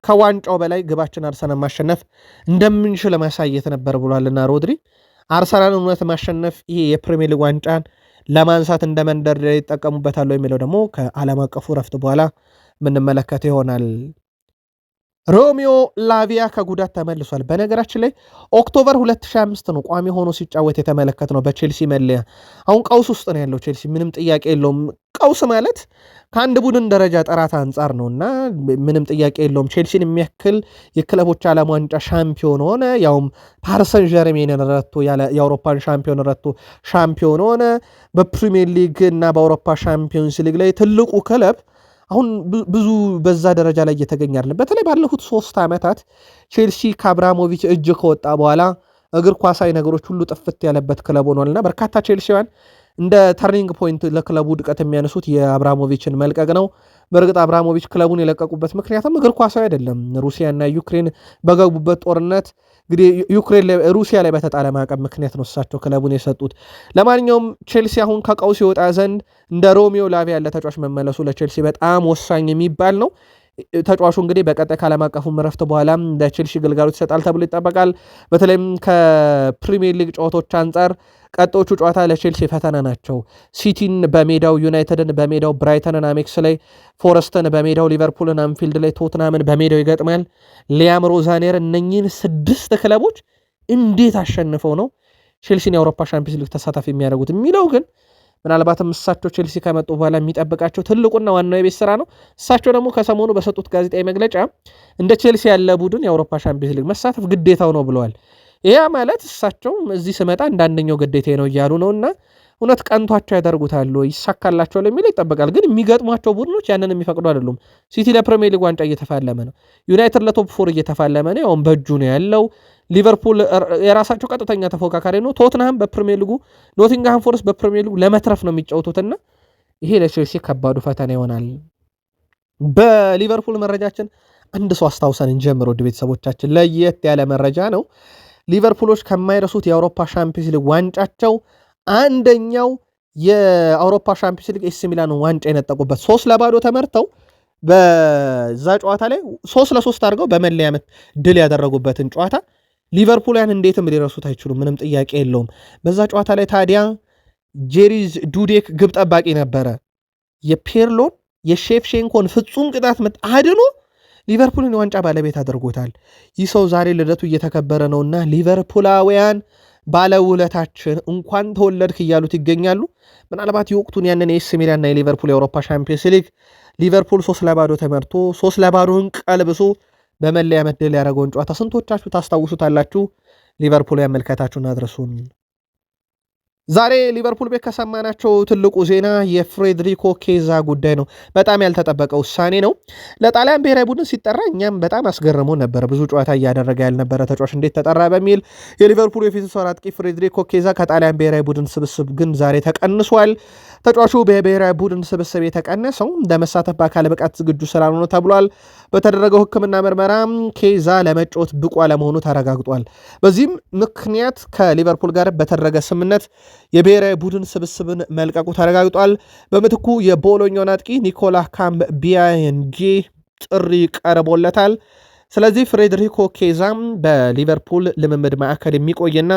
ከዋንጫው በላይ ግባችን አርሰናል ማሸነፍ እንደምንችል ማሳየት ነበር ብሏልና ሮድሪ አርሰናል እውነት ማሸነፍ ይሄ የፕሪሚየር ሊግ ዋንጫን ለማንሳት እንደ መንደርደሪያ ይጠቀሙበታል የሚለው ደግሞ ከዓለም አቀፉ ረፍት በኋላ የምንመለከተው ይሆናል። ሮሚዮ ላቪያ ከጉዳት ተመልሷል። በነገራችን ላይ ኦክቶበር 2005 ነው ቋሚ ሆኖ ሲጫወት የተመለከት ነው በቼልሲ መለያ። አሁን ቀውስ ውስጥ ነው ያለው ቼልሲ፣ ምንም ጥያቄ የለውም። ቀውስ ማለት ከአንድ ቡድን ደረጃ ጥራት አንጻር ነው እና ምንም ጥያቄ የለውም። ቼልሲን የሚያክል የክለቦች ዓለም ዋንጫ ሻምፒዮን ሆነ፣ ያውም ፓሪሰን ዠርሜንን ረቶ የአውሮፓን ሻምፒዮን ረቶ ሻምፒዮን ሆነ። በፕሪሚየር ሊግ እና በአውሮፓ ሻምፒዮንስ ሊግ ላይ ትልቁ ክለብ አሁን ብዙ በዛ ደረጃ ላይ እየተገኘ አይደለም። በተለይ ባለፉት 3 ዓመታት ቼልሲ ከአብራሞቪች እጅ ከወጣ በኋላ እግር ኳሳዊ ነገሮች ሁሉ ጥፍት ያለበት ክለብ ሆኗልና በርካታ ቼልሲዋን እንደ ተርኒንግ ፖይንት ለክለቡ ውድቀት የሚያነሱት የአብራሞቪችን መልቀቅ ነው። በእርግጥ አብራሞቪች ክለቡን የለቀቁበት ምክንያትም እግር ኳሳዊ አይደለም። ሩሲያና ዩክሬን በገቡበት ጦርነት እንግዲህ ሩሲያ ላይ በተጣለ ማዕቀብ ምክንያት ነው እሳቸው ክለቡን የሰጡት። ለማንኛውም ቼልሲ አሁን ከቀውስ ይወጣ ዘንድ እንደ ሮሚዮ ላቪያ ያለ ተጫዋች መመለሱ ለቼልሲ በጣም ወሳኝ የሚባል ነው። ተጫዋቹ እንግዲህ በቀጣይ ከዓለም አቀፉ ረፍት በኋላ ለቼልሲ ግልጋሎት ይሰጣል ተብሎ ይጠበቃል። በተለይም ከፕሪሚየር ሊግ ጨዋታዎች አንጻር ቀጣዮቹ ጨዋታ ለቼልሲ ፈተና ናቸው። ሲቲን በሜዳው፣ ዩናይትድን በሜዳው፣ ብራይተንን አሜክስ ላይ፣ ፎረስትን በሜዳው፣ ሊቨርፑልን አንፊልድ ላይ፣ ቶትናምን በሜዳው ይገጥማል። ሊያም ሮዛኔር እነኚህን 6 ክለቦች እንዴት አሸንፈው ነው ቼልሲን የአውሮፓ ሻምፒዮንስ ሊግ ተሳታፊ የሚያደርጉት የሚለው ግን ምናልባትም እሳቸው ቼልሲ ከመጡ በኋላ የሚጠብቃቸው ትልቁና ዋናው የቤት ስራ ነው። እሳቸው ደግሞ ከሰሞኑ በሰጡት ጋዜጣዊ መግለጫ እንደ ቼልሲ ያለ ቡድን የአውሮፓ ሻምፒዮንስ ሊግ መሳተፍ ግዴታው ነው ብለዋል። ይህ ማለት እሳቸው እዚህ ስመጣ እንዳንደኛው ግዴታ ነው እያሉ ነው እና እውነት ቀንቷቸው ያደርጉታሉ ይሳካላቸዋል የሚለው ይጠበቃል። ግን የሚገጥሟቸው ቡድኖች ያንን የሚፈቅዱ አይደሉም። ሲቲ ለፕሪሚየር ሊግ ዋንጫ እየተፋለመ ነው። ዩናይትድ ለቶፕ 4 እየተፋለመ ነው፣ ያውም በእጁ ነው ያለው። ሊቨርፑል የራሳቸው ቀጥተኛ ተፎካካሪ ነው። ቶትንሃም በፕሪሚየር ሊጉ፣ ኖቲንግሃም ፎረስት በፕሪሚየር ሊጉ ለመትረፍ ነው የሚጫወቱትና ይሄ ለቼልሲ ከባዱ ፈተና ይሆናል። በሊቨርፑል መረጃችን አንድ ሰው አስታውሰን እንጀምር ውድ ቤተሰቦቻችን፣ ለየት ያለ መረጃ ነው። ሊቨርፑሎች ከማይረሱት የአውሮፓ ሻምፒዮንስ ሊግ ዋንጫቸው አንደኛው የአውሮፓ ሻምፒዮንስ ሊግ ኤሲ ሚላንን ዋንጫ የነጠቁበት 3-0 ተመርተው በዛ ጨዋታ ላይ 3-3 አድርገው በመለያ ምት ድል ያደረጉበትን ጨዋታ ሊቨርፑልያን እንዴትም ሊረሱት አይችሉም፣ ምንም ጥያቄ የለውም። በዛ ጨዋታ ላይ ታዲያ ጄሪዝ ዱዴክ ግብ ጠባቂ ነበረ። የፔርሎን የሼፍሼንኮን ፍጹም ቅጣት ምት አድኖ ሊቨርፑልን የዋንጫ ባለቤት አድርጎታል። ይህ ሰው ዛሬ ልደቱ እየተከበረ ነውና ሊቨርፑላውያን ባለውለታችን እንኳን ተወለድክ እያሉት ይገኛሉ። ምናልባት የወቅቱን ያንን የኤሲ ሚላንና የሊቨርፑል የአውሮፓ ሻምፒዮንስ ሊግ ሊቨርፑል 3-0 ተመርቶ 3-0ን ቀልብሶ በመለያ ምት ድል ያደረገውን ጨዋታ ስንቶቻችሁ ታስታውሱታላችሁ? ሊቨርፑል ያመልከታችሁን አድረሱን። ዛሬ ሊቨርፑል ቤት ከሰማናቸው ትልቁ ዜና የፍሬድሪኮ ኬዛ ጉዳይ ነው። በጣም ያልተጠበቀ ውሳኔ ነው። ለጣሊያን ብሔራዊ ቡድን ሲጠራ እኛም በጣም አስገርሞ ነበረ። ብዙ ጨዋታ እያደረገ ያልነበረ ተጫዋች እንዴት ተጠራ በሚል የሊቨርፑል የፊት መስመር አጥቂ ፍሬድሪኮ ኬዛ ከጣሊያን ብሔራዊ ቡድን ስብስብ ግን ዛሬ ተቀንሷል። ተጫዋቹ በብሔራዊ ቡድን ስብስብ የተቀነሰው ለመሳተፍ በአካል ብቃት ዝግጁ ስላልሆነ ተብሏል። በተደረገው ሕክምና ምርመራ ኬዛ ለመጫወት ብቁ አለመሆኑ ተረጋግጧል። በዚህም ምክንያት ከሊቨርፑል ጋር በተደረገ ስምምነት የብሔራዊ ቡድን ስብስብን መልቀቁ ተረጋግጧል። በምትኩ የቦሎኛውን አጥቂ ኒኮላ ካምብ ቢያንጌ ጥሪ ቀርቦለታል። ስለዚህ ፍሬድሪኮ ኬዛም በሊቨርፑል ልምምድ ማዕከል የሚቆይና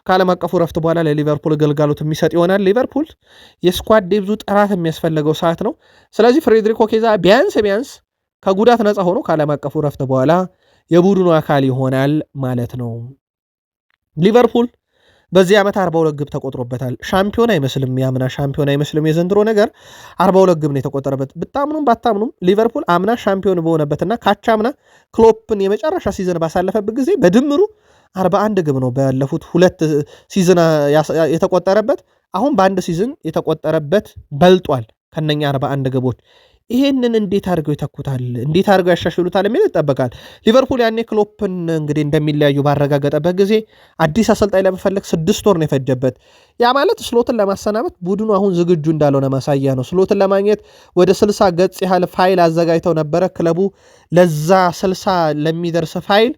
ከዓለም አቀፉ ረፍት በኋላ ለሊቨርፑል ግልጋሎት የሚሰጥ ይሆናል። ሊቨርፑል የስኳድ ዴብዙ ጥራት የሚያስፈልገው ሰዓት ነው። ስለዚህ ፍሬድሪኮ ኬዛ ቢያንስ ከጉዳት ነፃ ሆኖ ከዓለም አቀፉ ረፍት በኋላ የቡድኑ አካል ይሆናል ማለት ነው። ሊቨርፑል በዚህ ዓመት 42 ግብ ተቆጥሮበታል። ሻምፒዮን አይመስልም፣ ያምና ሻምፒዮን አይመስልም። የዘንድሮ ነገር 42 ግብ ነው የተቆጠረበት። ብታምኑም ባታምኑም ሊቨርፑል አምና ሻምፒዮን በሆነበትና ካቻምና ክሎፕን የመጨረሻ ሲዝን ባሳለፈበት ጊዜ በድምሩ 41 ግብ ነው ባለፉት 2 ሲዝን የተቆጠረበት። አሁን በአንድ ሲዝን የተቆጠረበት በልጧል ከነኛ 41 ግቦች። ይሄንን እንዴት አድርገው ይተኩታል? እንዴት አድርገው ያሻሽሉታል የሚል ይጠበቃል። ሊቨርፑል ያኔ ክሎፕን እንግዲህ እንደሚለያዩ ባረጋገጠበት ጊዜ አዲስ አሰልጣኝ ለመፈለግ 6 ወር ነው የፈጀበት። ያ ማለት ስሎትን ለማሰናበት ቡድኑ አሁን ዝግጁ እንዳልሆነ ማሳያ ነው። ስሎትን ለማግኘት ወደ 60 ገጽ ያህል ፋይል አዘጋጅተው ነበረ። ክለቡ ለዛ 60 ለሚደርስ ፋይል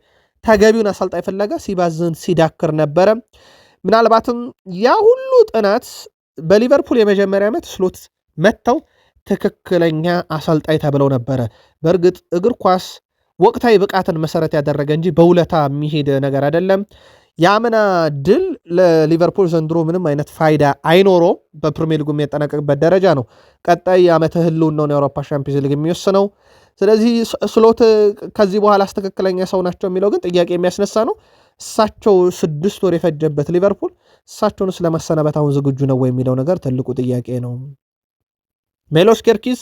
ተገቢውን አሰልጣኝ ፍለጋ ሲባዝን ሲዳክር ነበረ። ምናልባትም ያ ሁሉ ጥናት በሊቨርፑል የመጀመሪያ ዓመት ስሎት መጥተው ትክክለኛ አሰልጣኝ ተብለው ነበረ። በእርግጥ እግር ኳስ ወቅታዊ ብቃትን መሰረት ያደረገ እንጂ በውለታ የሚሄድ ነገር አይደለም። የአምና ድል ለሊቨርፑል ዘንድሮ ምንም አይነት ፋይዳ አይኖረውም። በፕሪሚየር ሊጉ የሚያጠናቀቅበት ደረጃ ነው ቀጣይ ዓመተ ህልውናውን የአውሮፓ ሻምፒዮንስ ሊግ የሚወስነው። ስለዚህ ስሎት ከዚህ በኋላ ትክክለኛ ሰው ናቸው የሚለው ግን ጥያቄ የሚያስነሳ ነው። እሳቸው 6 ወር የፈጀበት ሊቨርፑል እሳቸውንስ ለማሰናበት አሁን ዝግጁ ነው ወይ የሚለው ነገር ትልቁ ጥያቄ ነው። ሜሎስ ኬርኪዝ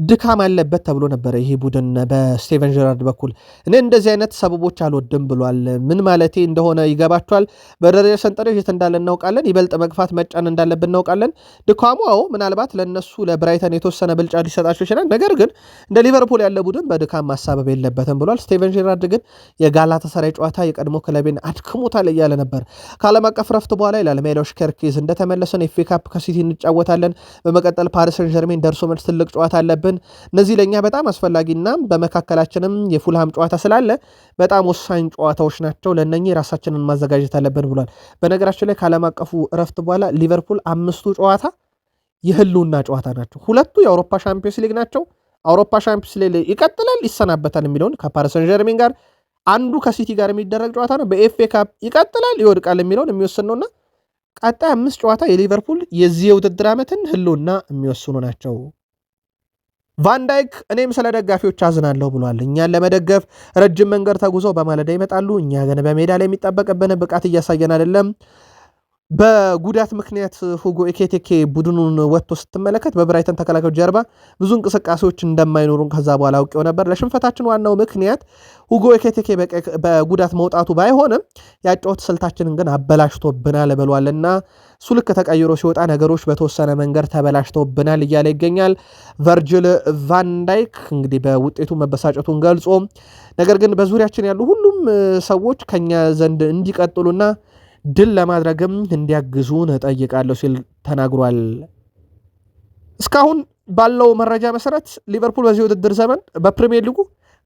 ድካም አለበት ተብሎ ነበረ ይሄ ቡድን በስቴቨን ጀራርድ በኩል። እኔ እንደዚህ አይነት ሰበቦች አልወድም ብሏል። ምን ማለቴ እንደሆነ ይገባቸዋል። በደረጃ ሰንጠረዥ የት እንዳለ እናውቃለን። ይበልጥ መግፋት መጫን እንዳለብን እናውቃለን። ድካሙ ምናልባት ለነሱ ለብራይተን የተወሰነ ብልጫ ሊሰጣቸው ይችላል። ነገር ግን እንደ ሊቨርፑል ያለ ቡድን በድካም ማሳበብ የለበትም ብሏል። ስቴቨን ጀራርድ ግን የጋላታሳራይ ጨዋታ የቀድሞ ክለቤን አድክሞታል እያለ ነበር። ከዓለም አቀፍ ረፍት በኋላ ይላል ሜሎስ ኬርኪዝ እንደተመለሰን ኤፍ ኤ ካፕ ከሲቲ እንጫወታለን። በመቀጠል ፓሪስ ሰን ዠርሜን ደርሶ መልስ ትልቅ ጨዋታ አለብን። እነዚህ ለኛ በጣም አስፈላጊና በመካከላችንም የፉልሃም ጨዋታ ስላለ በጣም ወሳኝ ጨዋታዎች ናቸው። ለነኚህ ራሳችንን ማዘጋጀት አለብን ብሏል። በነገራችን ላይ ከዓለም አቀፉ እረፍት በኋላ ሊቨርፑል 5 ጨዋታ የህልውና ጨዋታ ናቸው። 2 የአውሮፓ ሻምፒዮንስ ሊግ ናቸው። አውሮፓ ሻምፒዮንስ ሊግ ይቀጥላል ይሰናበታል የሚለውን ከፓሪስ ሰን ዠርሜን ጋር፣ አንዱ ከሲቲ ጋር የሚደረግ ጨዋታ ነው። በኤፍኤ ካፕ ይቀጥላል ይወድቃል የሚለውን የሚወስን ነውና ቀጣይ 5 ጨዋታ የሊቨርፑል የዚህ የውድድር ዓመትን ህልውና የሚወስኑ ናቸው። ቫንዳይክ እኔም ስለ ደጋፊዎች አዝናለሁ ብሏል። እኛን ለመደገፍ ረጅም መንገድ ተጉዘው በማለዳ ይመጣሉ። እኛ ግን በሜዳ ላይ የሚጠበቅብን ብቃት እያሳየን አይደለም። በጉዳት ምክንያት ሁጎ ኤኬቴኬ ቡድኑን ወጥቶ ስትመለከት በብራይተን ተከላካዮች ጀርባ ብዙ እንቅስቃሴዎች እንደማይኖሩን ከዛ በኋላ አውቄው ነበር። ለሽንፈታችን ዋናው ምክንያት ሁጎ ኤኬቴኬ በጉዳት መውጣቱ ባይሆንም ያጫወት ስልታችንን ግን አበላሽቶብናል ብሏልና እሱ ልክ ተቀይሮ ሲወጣ ነገሮች በተወሰነ መንገድ ተበላሽቶብናል እያለ ይገኛል። ቨርጅል ቫንዳይክ እንግዲህ በውጤቱ መበሳጨቱን ገልጾ ነገር ግን በዙሪያችን ያሉ ሁሉም ሰዎች ከኛ ዘንድ እንዲቀጥሉና ድል ለማድረግም እንዲያግዙን እጠይቃለሁ ሲል ተናግሯል። እስካሁን ባለው መረጃ መሰረት ሊቨርፑል በዚህ ውድድር ዘመን በፕሪሚየር ሊጉ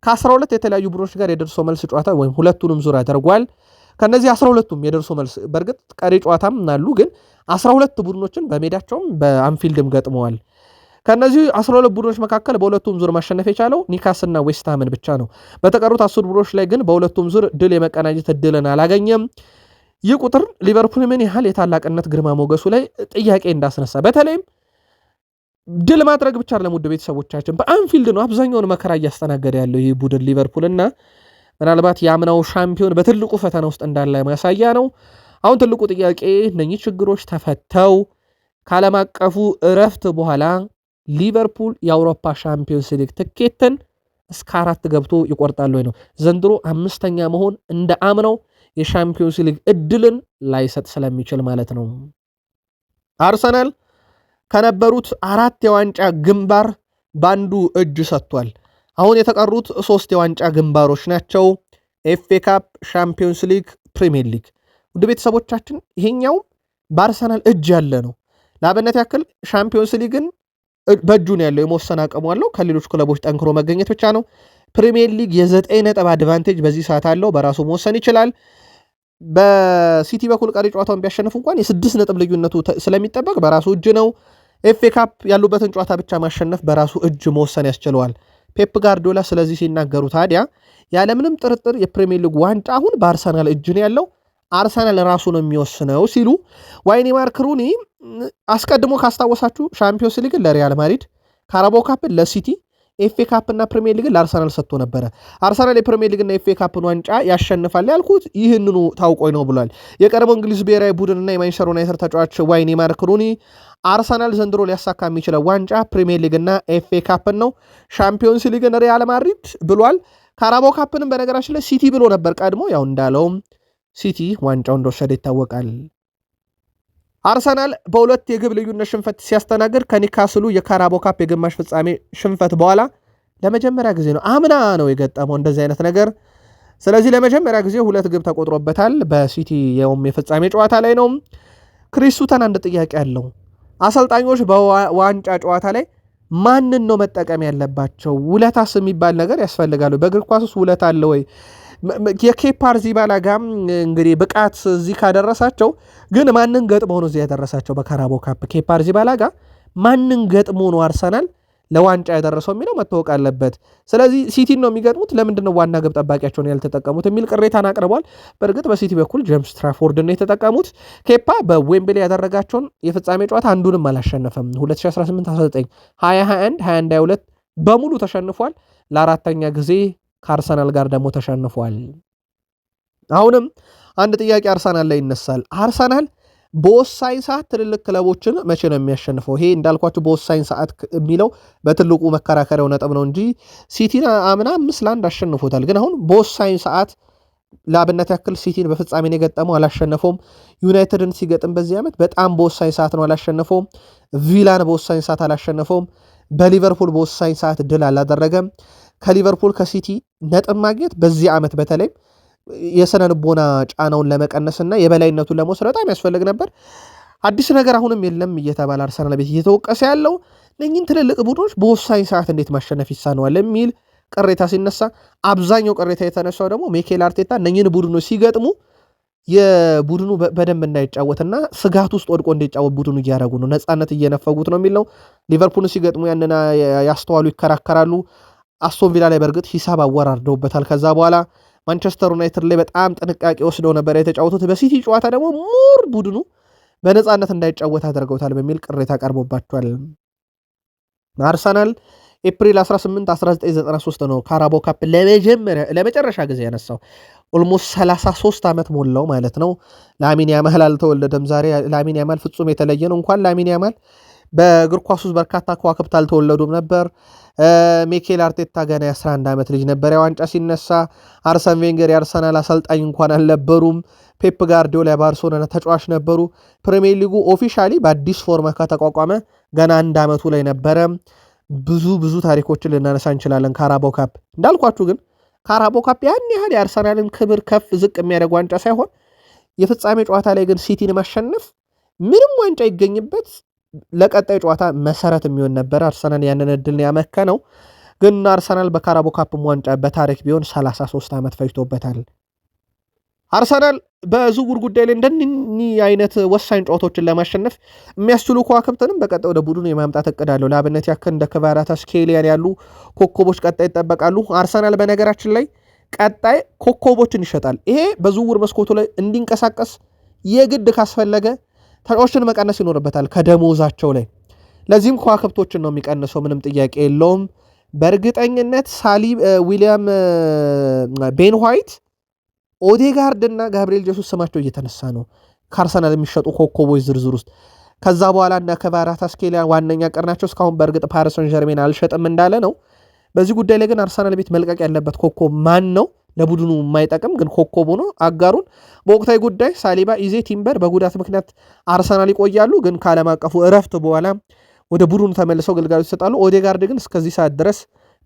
ከ12 የተለያዩ ቡድኖች ጋር የደርሶ መልስ ጨዋታ ወይም ሁለቱንም ዙር አድርጓል። ከነዚህ 12ቱም የደርሶ መልስ በእርግጥ ቀሪ ጨዋታም አሉ፣ ግን 12 ቡድኖችን በሜዳቸውም በአንፊልድም ገጥመዋል። ከነዚህ 12 ቡድኖች መካከል በሁለቱም ዙር ማሸነፍ የቻለው ኒካስና ዌስትሃምን ብቻ ነው። በተቀሩት 10 ቡድኖች ላይ ግን በሁለቱም ዙር ድል የመቀናጀት እድልን አላገኘም። ይህ ቁጥር ሊቨርፑል ምን ያህል የታላቅነት ግርማ ሞገሱ ላይ ጥያቄ እንዳስነሳ፣ በተለይም ድል ማድረግ ብቻ አይደለም ውድ ቤተሰቦቻችን፣ በአንፊልድ ነው አብዛኛውን መከራ እያስተናገደ ያለው ይህ ቡድን ሊቨርፑል እና ምናልባት የአምናው ሻምፒዮን በትልቁ ፈተና ውስጥ እንዳለ ማሳያ ነው። አሁን ትልቁ ጥያቄ እነኚህ ችግሮች ተፈተው ከዓለም አቀፉ እረፍት በኋላ ሊቨርፑል የአውሮፓ ሻምፒዮንስ ሊግ ትኬትን እስከ 4 ገብቶ ይቆርጣል ወይ ነው። ዘንድሮ 5ኛ መሆን እንደ አምናው የሻምፒዮንስ ሊግ እድልን ላይሰጥ ስለሚችል ማለት ነው። አርሰናል ከነበሩት 4 የዋንጫ ግንባር ባንዱ እጅ ሰጥቷል። አሁን የተቀሩት 3 የዋንጫ ግንባሮች ናቸው። ኤፍኤ ካፕ፣ ሻምፒዮንስ ሊግ፣ ፕሪሚየር ሊግ። ውድ ቤተሰቦቻችን ይሄኛው በአርሰናል እጅ ያለ ነው። ለአብነት ያክል ሻምፒዮንስ ሊግን በእጁ ነው ያለው፣ የመወሰን አቅሙ አለው። ከሌሎች ክለቦች ጠንክሮ መገኘት ብቻ ነው። ፕሪሚየር ሊግ የ9 ነጥብ አድቫንቴጅ በዚህ ሰዓት አለው፣ በራሱ መወሰን ይችላል። በሲቲ በኩል ቀሪ ጨዋታውን ቢያሸንፍ እንኳን የ6 ነጥብ ልዩነቱ ስለሚጠበቅ በራሱ እጅ ነው። ኤፍኤ ካፕ ያሉበትን ጨዋታ ብቻ ማሸነፍ በራሱ እጅ መወሰን ያስችለዋል። ፔፕ ጋርዲዮላ ስለዚህ ሲናገሩ ታዲያ ያለምንም ጥርጥር የፕሪሚየር ሊግ ዋንጫ አሁን በአርሰናል እጅ ነው ያለው፣ አርሰናል ራሱ ነው የሚወስነው ሲሉ ዋይኒ ማርክ ሩኒ አስቀድሞ ካስታወሳችሁ ሻምፒዮንስ ሊግ ለሪያል ማድሪድ፣ ካራባኦ ካፕን ለሲቲ፣ ኤፍኤ ካፕና ፕሪሚየር ሊግን ለአርሰናል ሰጥቶ ነበረ። አርሰናል የፕሪሚየር ሊግና ኤፍኤ ካፕን ዋንጫ ያሸንፋል ያልኩት ይህንኑ ታውቆኝ ነው ብሏል። የቀድሞ እንግሊዝ ብሔራዊ ቡድንና የማንቸስተር ዩናይትድ ተጫዋች ዋይኒ ማርክ ሩኒ አርሰናል ዘንድሮ ሊያሳካ የሚችለው ዋንጫ ፕሪሚየር ሊግና ኤፍኤ ካፕን ነው፣ ሻምፒዮንስ ሊግን ሪያል ማድሪድ ብሏል። ካራባኦ ካፕንም በነገራችን ላይ ሲቲ ብሎ ነበር ቀድሞ። ያው እንዳለውም ሲቲ ዋንጫው እንደወሰደ ይታወቃል። አርሰናል በሁለት የግብ ልዩነት ሽንፈት ሲያስተናግድ ከኒካስሉ የካራቦ ካፕ የግማሽ ፍጻሜ ሽንፈት በኋላ ለመጀመሪያ ጊዜ ነው። አምና ነው የገጠመው እንደዚህ አይነት ነገር። ስለዚህ ለመጀመሪያ ጊዜ 2 ግብ ተቆጥሮበታል። በሲቲ የፍጻሜ ጨዋታ ላይ ነው። ክሪስ ሱተን አንድ ጥያቄ አለው። አሰልጣኞች በዋንጫ ጨዋታ ላይ ማንን ነው መጠቀም ያለባቸው? ውለታስ የሚባል ነገር ያስፈልጋሉ። በእግር ኳስ ውስጥ ውለታ አለ ወይ? የኬፓ አሪዛባላጋም እንግዲህ ብቃት እዚህ ካደረሳቸው ግን ማንን ገጥሞ ነው እዚህ ያደረሳቸው? በካራቦ ካፕ ኬፓ አሪዛባላጋ ማንን ገጥሞ ነው አርሰናል ለዋንጫ ያደረሰው የሚለው መታወቅ አለበት። ስለዚህ ሲቲን ነው የሚገጥሙት፣ ለምንድነው ዋና ግብ ጠባቂያቸውን ያልተጠቀሙት የሚል ቅሬታን አቅርቧል። በእርግጥ በሲቲ በኩል ጄምስ ትራፎርድን ነው የተጠቀሙት። ኬፓ በዌምብሌ ያደረጋቸውን የፍጻሜ ጨዋታ አንዱንም አላሸነፈም። 2018፣ 19፣ 2021፣ 21፣ 22 በሙሉ ተሸንፏል። ለአራተኛ ጊዜ ከአርሰናል ጋር ደግሞ ተሸንፏል። አሁንም አንድ ጥያቄ አርሰናል ላይ ይነሳል። አርሰናል በወሳኝ ሰዓት ትልልቅ ክለቦችን መቼ ነው የሚያሸንፈው? ይሄ እንዳልኳችሁ በወሳኝ ሰዓት የሚለው በትልቁ መከራከሪያው ነጥብ ነው እንጂ ሲቲን አምና 5-1 አሸንፎታል። ግን አሁን በወሳኝ ሰዓት ለአብነት ያክል ሲቲን በፍጻሜን የገጠመው አላሸነፈውም። ዩናይትድን ሲገጥም በዚህ ዓመት በጣም በወሳኝ ሰዓት ነው አላሸነፈውም። ቪላን በወሳኝ ሰዓት አላሸነፈውም። በሊቨርፑል በወሳኝ ሰዓት ድል አላደረገም። ከሊቨርፑል ከሲቲ ነጥብ ማግኘት በዚህ ዓመት በተለይም የስነ ልቦና ጫናውን ለመቀነስና የበላይነቱን ለመውሰድ በጣም ያስፈልግ ነበር። አዲስ ነገር አሁንም የለም እየተባለ አርሰናል ቤት እየተወቀሰ ያለው እነኝህን ትልልቅ ቡድኖች በወሳኝ ሰዓት እንዴት ማሸነፍ ይሳነዋል የሚል ቅሬታ ሲነሳ፣ አብዛኛው ቅሬታ የተነሳው ደግሞ ሚኬል አርቴታ እነኝህን ቡድኖች ሲገጥሙ የቡድኑ በደንብ እንዳይጫወትና ስጋት ውስጥ ወድቆ እንዲጫወት ቡድኑ እያደረጉ ነው፣ ነፃነት እየነፈጉት ነው የሚል ነው። ሊቨርፑልን ሲገጥሙ ያንን ያስተዋሉ ይከራከራሉ። አስቶን ቪላ ላይ በእርግጥ ሂሳብ አወራርደውበታል። ከዛ በኋላ ማንቸስተር ዩናይትድ ላይ በጣም ጥንቃቄ ወስደው ነበር የተጫወቱት። በሲቲ ጨዋታ ደግሞ ሙር ቡድኑ በነፃነት እንዳይጫወት አድርገውታል በሚል ቅሬታ ቀርቦባቸዋል። አርሰናል ኤፕሪል 18 1993 ነው ካራቦ ካፕ ለመጨረሻ ጊዜ ያነሳው። ኦልሞስት 33 ዓመት ሞላው ማለት ነው። ላሚን ያማል አልተወለደም ዛሬ። ላሚን ያማል ፍጹም የተለየ ነው። እንኳን ላሚን ያማል በእግር ኳስ ውስጥ በርካታ ከዋክብት አልተወለዱም ነበር። ሚኬል አርቴታ ገና የ11 ዓመት ልጅ ነበር የዋንጫ ሲነሳ። አርሰን ቬንገር የአርሰናል አሰልጣኝ እንኳን አልነበሩም። ፔፕ ጋርዲዮላ የባርሴሎና ተጫዋች ነበሩ። ፕሪሚየር ሊጉ ኦፊሻሊ በአዲስ ፎርማት ከተቋቋመ ገና 1 ዓመቱ ላይ ነበረ። ብዙ ታሪኮችን ልናነሳ እንችላለን። ካራቦ ካፕ እንዳልኳችሁ ግን ካራቦ ካፕ ያን ያህል የአርሰናልን ክብር ከፍ ዝቅ የሚያደርግ ዋንጫ ሳይሆን የፍጻሜ ጨዋታ ላይ ግን ሲቲን ማሸነፍ ምንም ዋንጫ ይገኝበት ለቀጣይ ጨዋታ መሰረት የሚሆን ነበር። አርሰናል ያንን እድል ያመከነው ግን አርሰናል በካራቦ ካፕም ዋንጫ በታሪክ ቢሆን 33 ዓመት ፈጅቶበታል። አርሰናል በዝውውር ጉዳይ ላይ እንደዚህ አይነት ወሳኝ ጨዋታዎችን ለማሸነፍ የሚያስችሉ ከዋክብትንም በቀጣይ ወደ ቡድኑ የማምጣት እቅድ አለው። ለአብነት ያክል እንደ ክቫራትስኬሊያን ያሉ ኮከቦች ቀጣይ ይጠበቃሉ። አርሰናል በነገራችን ላይ ቀጣይ ኮከቦችን ይሸጣል። ይሄ በዝውውር መስኮቱ ላይ እንዲንቀሳቀስ የግድ ካስፈለገ ተጫዋቾችን መቀነስ ይኖርበታል ከደሞዛቸው ላይ። ለዚህም ከዋክብቶችን ነው የሚቀንሰው፣ ምንም ጥያቄ የለውም። በእርግጠኝነት ዊሊያም ቤን ዋይት፣ ኦዴጋርድ እና ጋብሪኤል ጄሱስ ስማቸው እየተነሳ ነው ከአርሰናል የሚሸጡ ኮከቦች ዝርዝር ውስጥ። ከዛ በኋላ እና ክቫራትስኬሊያ ዋነኛ ቀርናቸው። እስካሁን በእርግጥ ፓሪስ ሰን ዠርሜን አልሸጥም እንዳለ ነው። በዚህ ጉዳይ ላይ ግን አርሰናል ቤት መልቀቅ ያለበት ኮከብ ማን ነው? ለቡድኑ የማይጠቅም ግን ኮከብ ሆኖ አጋሩን። በወቅታዊ ጉዳይ ሳሊባ፣ ኢዜ፣ ቲምበር በጉዳት ምክንያት አርሰናል ይቆያሉ፣ ግን ከዓለም አቀፉ እረፍት በኋላ ወደ ቡድኑ ተመልሰው ግልጋሎት ይሰጣሉ። ኦዴጋርድ ግን እስከዚህ ሰዓት ድረስ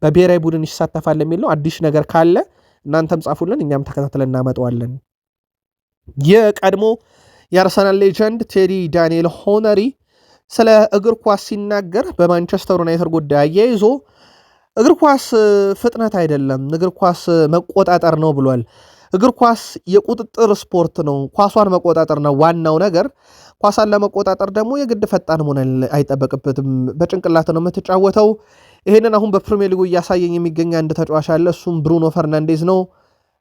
በብሔራዊ ቡድን ይሳተፋል የሚል ነው። አዲስ ነገር ካለ እናንተም ጻፉልን፣ እኛም ተከታትለን እናመጣዋለን። የቀድሞ የአርሰናል ሌጀንድ ቴዲ ዳንኤል ሆነሪ ስለ እግር ኳስ ሲናገር በማንቸስተር ዩናይትድ ጉዳይ አያይዞ እግር ኳስ ፍጥነት አይደለም፣ እግር ኳስ መቆጣጠር ነው ብሏል። እግር ኳስ የቁጥጥር ስፖርት ነው፣ ኳሷን መቆጣጠር ነው ዋናው ነገር። ኳሷን ለመቆጣጠር ደግሞ የግድ ፈጣን መሆን አይጠበቅበትም፣ በጭንቅላት ነው የምትጫወተው። ይህንን አሁን በፕሪሚየር ሊጉ እያሳየኝ የሚገኝ አንድ ተጫዋች አለ፣ እሱም ብሩኖ ፈርናንዴዝ ነው።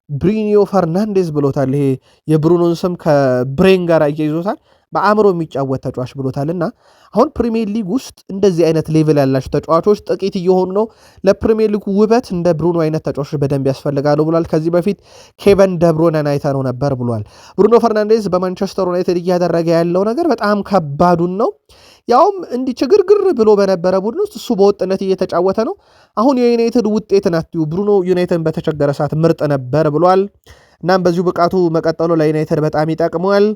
ብሪኒዮ ፈርናንዴዝ ብሎታል። ይሄ የብሩኖን ስም ከብሬን ጋር አያይዞታል። በአእምሮ የሚጫወት ተጫዋች ብሎታልና አሁን ፕሪሚየር ሊግ ውስጥ እንደዚህ አይነት ሌቭል ያላቸው ተጫዋቾች ጥቂት እየሆኑ ነው። ለፕሪሚየር ሊጉ ውበት እንደ ብሩኖ አይነት ተጫዋቾች በደንብ ያስፈልጋሉ ብሏል። ከዚህ በፊት ኬቨን ደብሮነን አይተነው ነበር ብሏል። ብሩኖ ፈርናንዴዝ በማንቸስተር ዩናይትድ እያደረገ ያለው ነገር በጣም ከባዱን ነው። ያውም እንዲህ ችግርግር ብሎ በነበረ ቡድን ውስጥ እሱ በወጥነት እየተጫወተ ነው። አሁን የዩናይትድ ውጤት ናትዩ ብሩኖ ዩናይትድን በተቸገረ ሰዓት ምርጥ ነበር ብሏል። እናም በዚሁ ብቃቱ መቀጠሉ ለዩናይትድ በጣም ይጠቅመዋል።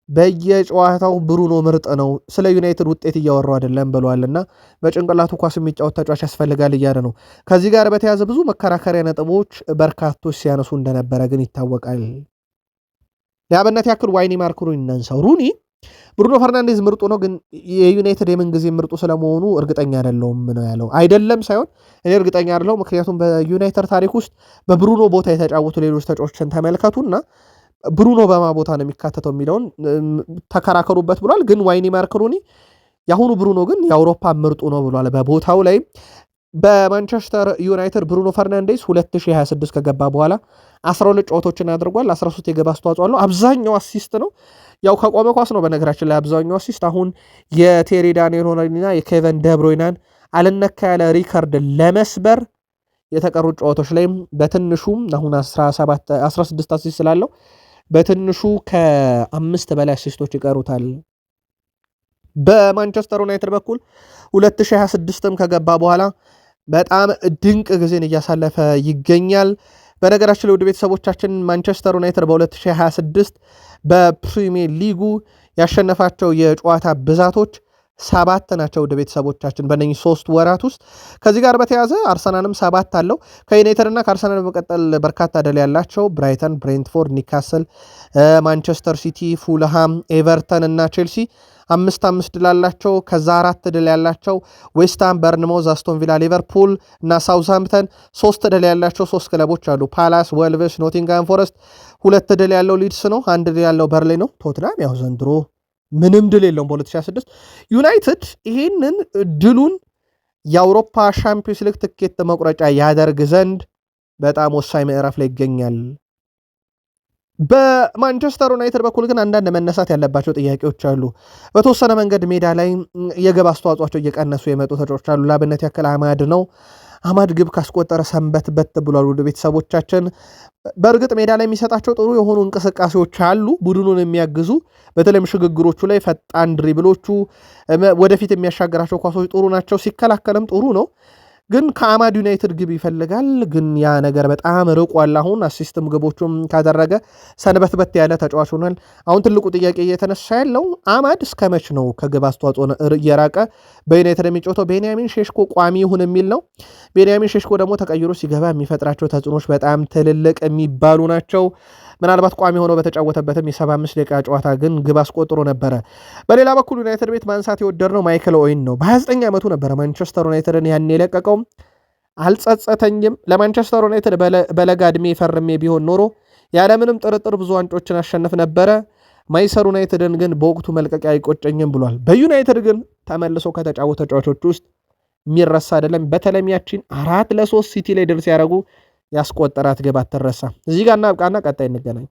በየጨዋታው ብሩኖ ምርጥ ነው፣ ስለ ዩናይትድ ውጤት እያወራው አይደለም ብለዋልና በጭንቅላቱ ኳስ የሚጫወት ተጫዋች ያስፈልጋል እያለ ነው። ከዚህ ጋር በተያያዘ ብዙ መከራከሪያ ነጥቦች በርካቶች ሲያነሱ እንደነበረ ግን ይታወቃል። ለአብነት ያክል ዋይኒ ማርክ ሩኒ እናንሳው። ሩኒ ብሩኖ ፈርናንዴዝ ምርጡ ነው፣ ግን የዩናይትድ የምንጊዜ ምርጡ ስለመሆኑ እርግጠኛ አይደለሁም ነው ያለው። አይደለም ሳይሆን እኔ እርግጠኛ አይደለሁም፣ ምክንያቱም በዩናይትድ ታሪክ ውስጥ በብሩኖ ቦታ የተጫወቱ ሌሎች ተጫዋቾችን ተመልከቱና ብሩኖ በማ ቦታ ነው የሚካተተው የሚለውን ተከራከሩበት ብሏል። ግን ዋይኒ ማርክ ሩኒ የአሁኑ ብሩኖ ግን የአውሮፓ ምርጡ ነው ብሏል። በቦታው ላይ በማንቸስተር ዩናይትድ ብሩኖ ፈርናንዴስ 2026 ከገባ በኋላ 12 ጨዋታዎችን አድርጓል። 13 የግብ አስተዋጽኦ አለው። አብዛኛው አሲስት ነው። ያው ከቆመ ኳስ ነው በነገራችን ላይ አብዛኛው አሲስት። አሁን የቴሪ ዳንኤል ሆነና የኬቨን ደብሮይናን አልነካ ያለ ሪከርድ ለመስበር የተቀሩት ጨዋታዎች ላይ በትንሹም አሁን 16 አሲስት ስላለው በትንሹ ከ5 በላይ አሲስቶች ይቀሩታል። በማንቸስተር ዩናይትድ በኩል 2026ም ከገባ በኋላ በጣም ድንቅ ጊዜን እያሳለፈ ይገኛል። በነገራችን ለውድ ቤተሰቦቻችን ማንቸስተር ዩናይትድ በ2026 በፕሪሚየር ሊጉ ያሸነፋቸው የጨዋታ ብዛቶች 7 ናቸው። ውድ ቤተሰቦቻችን በእነኚህ 3 ወራት ውስጥ ከዚህ ጋር በተያያዘ አርሰናልም 7 አለው። ከዩናይትድ እና ከአርሰናል በመቀጠል በርካታ ድል ያላቸው ብራይተን፣ ብሬንትፎርድ፣ ኒካስል፣ ማንቸስተር ሲቲ፣ ፉልሃም፣ ኤቨርተን እና ቼልሲ 5 ድል አላቸው። ከዛ 4 ድል ያላቸው ዌስትሃም፣ በርንሞዝ፣ አስቶን ቪላ፣ ሊቨርፑል እና ሳውዝሃምፕተን 3 ድል ያላቸው 3 ክለቦች አሉ። ፓላስ፣ ወልቭስ፣ ኖቲንግሃም ፎረስት 2 ድል ያለው ሊድስ ነው። 1 ድል ያለው በርሌ ነው። ቶትናም ያው ዘንድሮ ምንም ድል የለውም በ2026። ዩናይትድ ይህንን ድሉን የአውሮፓ ሻምፒዮንስ ሊግ ትኬት መቁረጫ ያደርግ ዘንድ በጣም ወሳኝ ምዕራፍ ላይ ይገኛል። በማንቸስተር ዩናይትድ በኩል ግን አንዳንድ መነሳት ያለባቸው ጥያቄዎች አሉ። በተወሰነ መንገድ ሜዳ ላይ የግብ አስተዋጽኦቸው እየቀነሱ የመጡ ተጫዋቾች አሉ። ላብነት ያክል አማድ ነው። አማድ ግብ ካስቆጠረ ሰንበት በት ብሏል። ወደ ቤተሰቦቻችን በእርግጥ ሜዳ ላይ የሚሰጣቸው ጥሩ የሆኑ እንቅስቃሴዎች አሉ፣ ቡድኑን የሚያግዙ በተለይም ሽግግሮቹ ላይ ፈጣን ድሪብሎቹ፣ ወደፊት የሚያሻገራቸው ኳሶች ጥሩ ናቸው። ሲከላከልም ጥሩ ነው። ግን ከአማድ ዩናይትድ ግብ ይፈልጋል። ግን ያ ነገር በጣም ርቋል። አሁን አሲስትም ግቦቹም ካደረገ ሰንበትበት ያለ ተጫዋች ሆኗል። አሁን ትልቁ ጥያቄ እየተነሳ ያለው አማድ እስከ መች ነው ከግብ አስተዋጽኦ እየራቀ በዩናይትድ የሚጫወተው? ቤንያሚን ሼሽኮ ቋሚ ይሁን የሚል ነው። ቤንያሚን ሼሽኮ ደግሞ ተቀይሮ ሲገባ የሚፈጥራቸው ተጽዕኖች በጣም ትልልቅ የሚባሉ ናቸው። ምናልባት ቋሚ ሆኖ በተጫወተበትም የ75 ደቂቃ ጨዋታ ግን ግብ አስቆጥሮ ነበረ። በሌላ በኩል ዩናይትድ ቤት ማንሳት የወደድነው ማይክል ኦዌን ነው። በ29 ዓመቱ ነበረ ማንቸስተር ዩናይትድን ያን የለቀቀው። አልጸጸተኝም። ለማንቸስተር ዩናይትድ በለጋ ዕድሜ ፈርሜ ቢሆን ኖሮ ያለምንም ጥርጥር ብዙ ዋንጮችን አሸንፍ ነበረ። ማንቸስተር ዩናይትድን ግን በወቅቱ መልቀቂያ አይቆጨኝም ብሏል። በዩናይትድ ግን ተመልሶ ከተጫወቱ ተጫዋቾች ውስጥ የሚረሳ አይደለም። በተለይ ያቺን 4-3 ሲቲ ላይ ድል ሲያደርጉ ያስቆጠራት ግብ አትረሳ። እዚህ ጋር እናብቃና ቀጣይ እንገናኝ።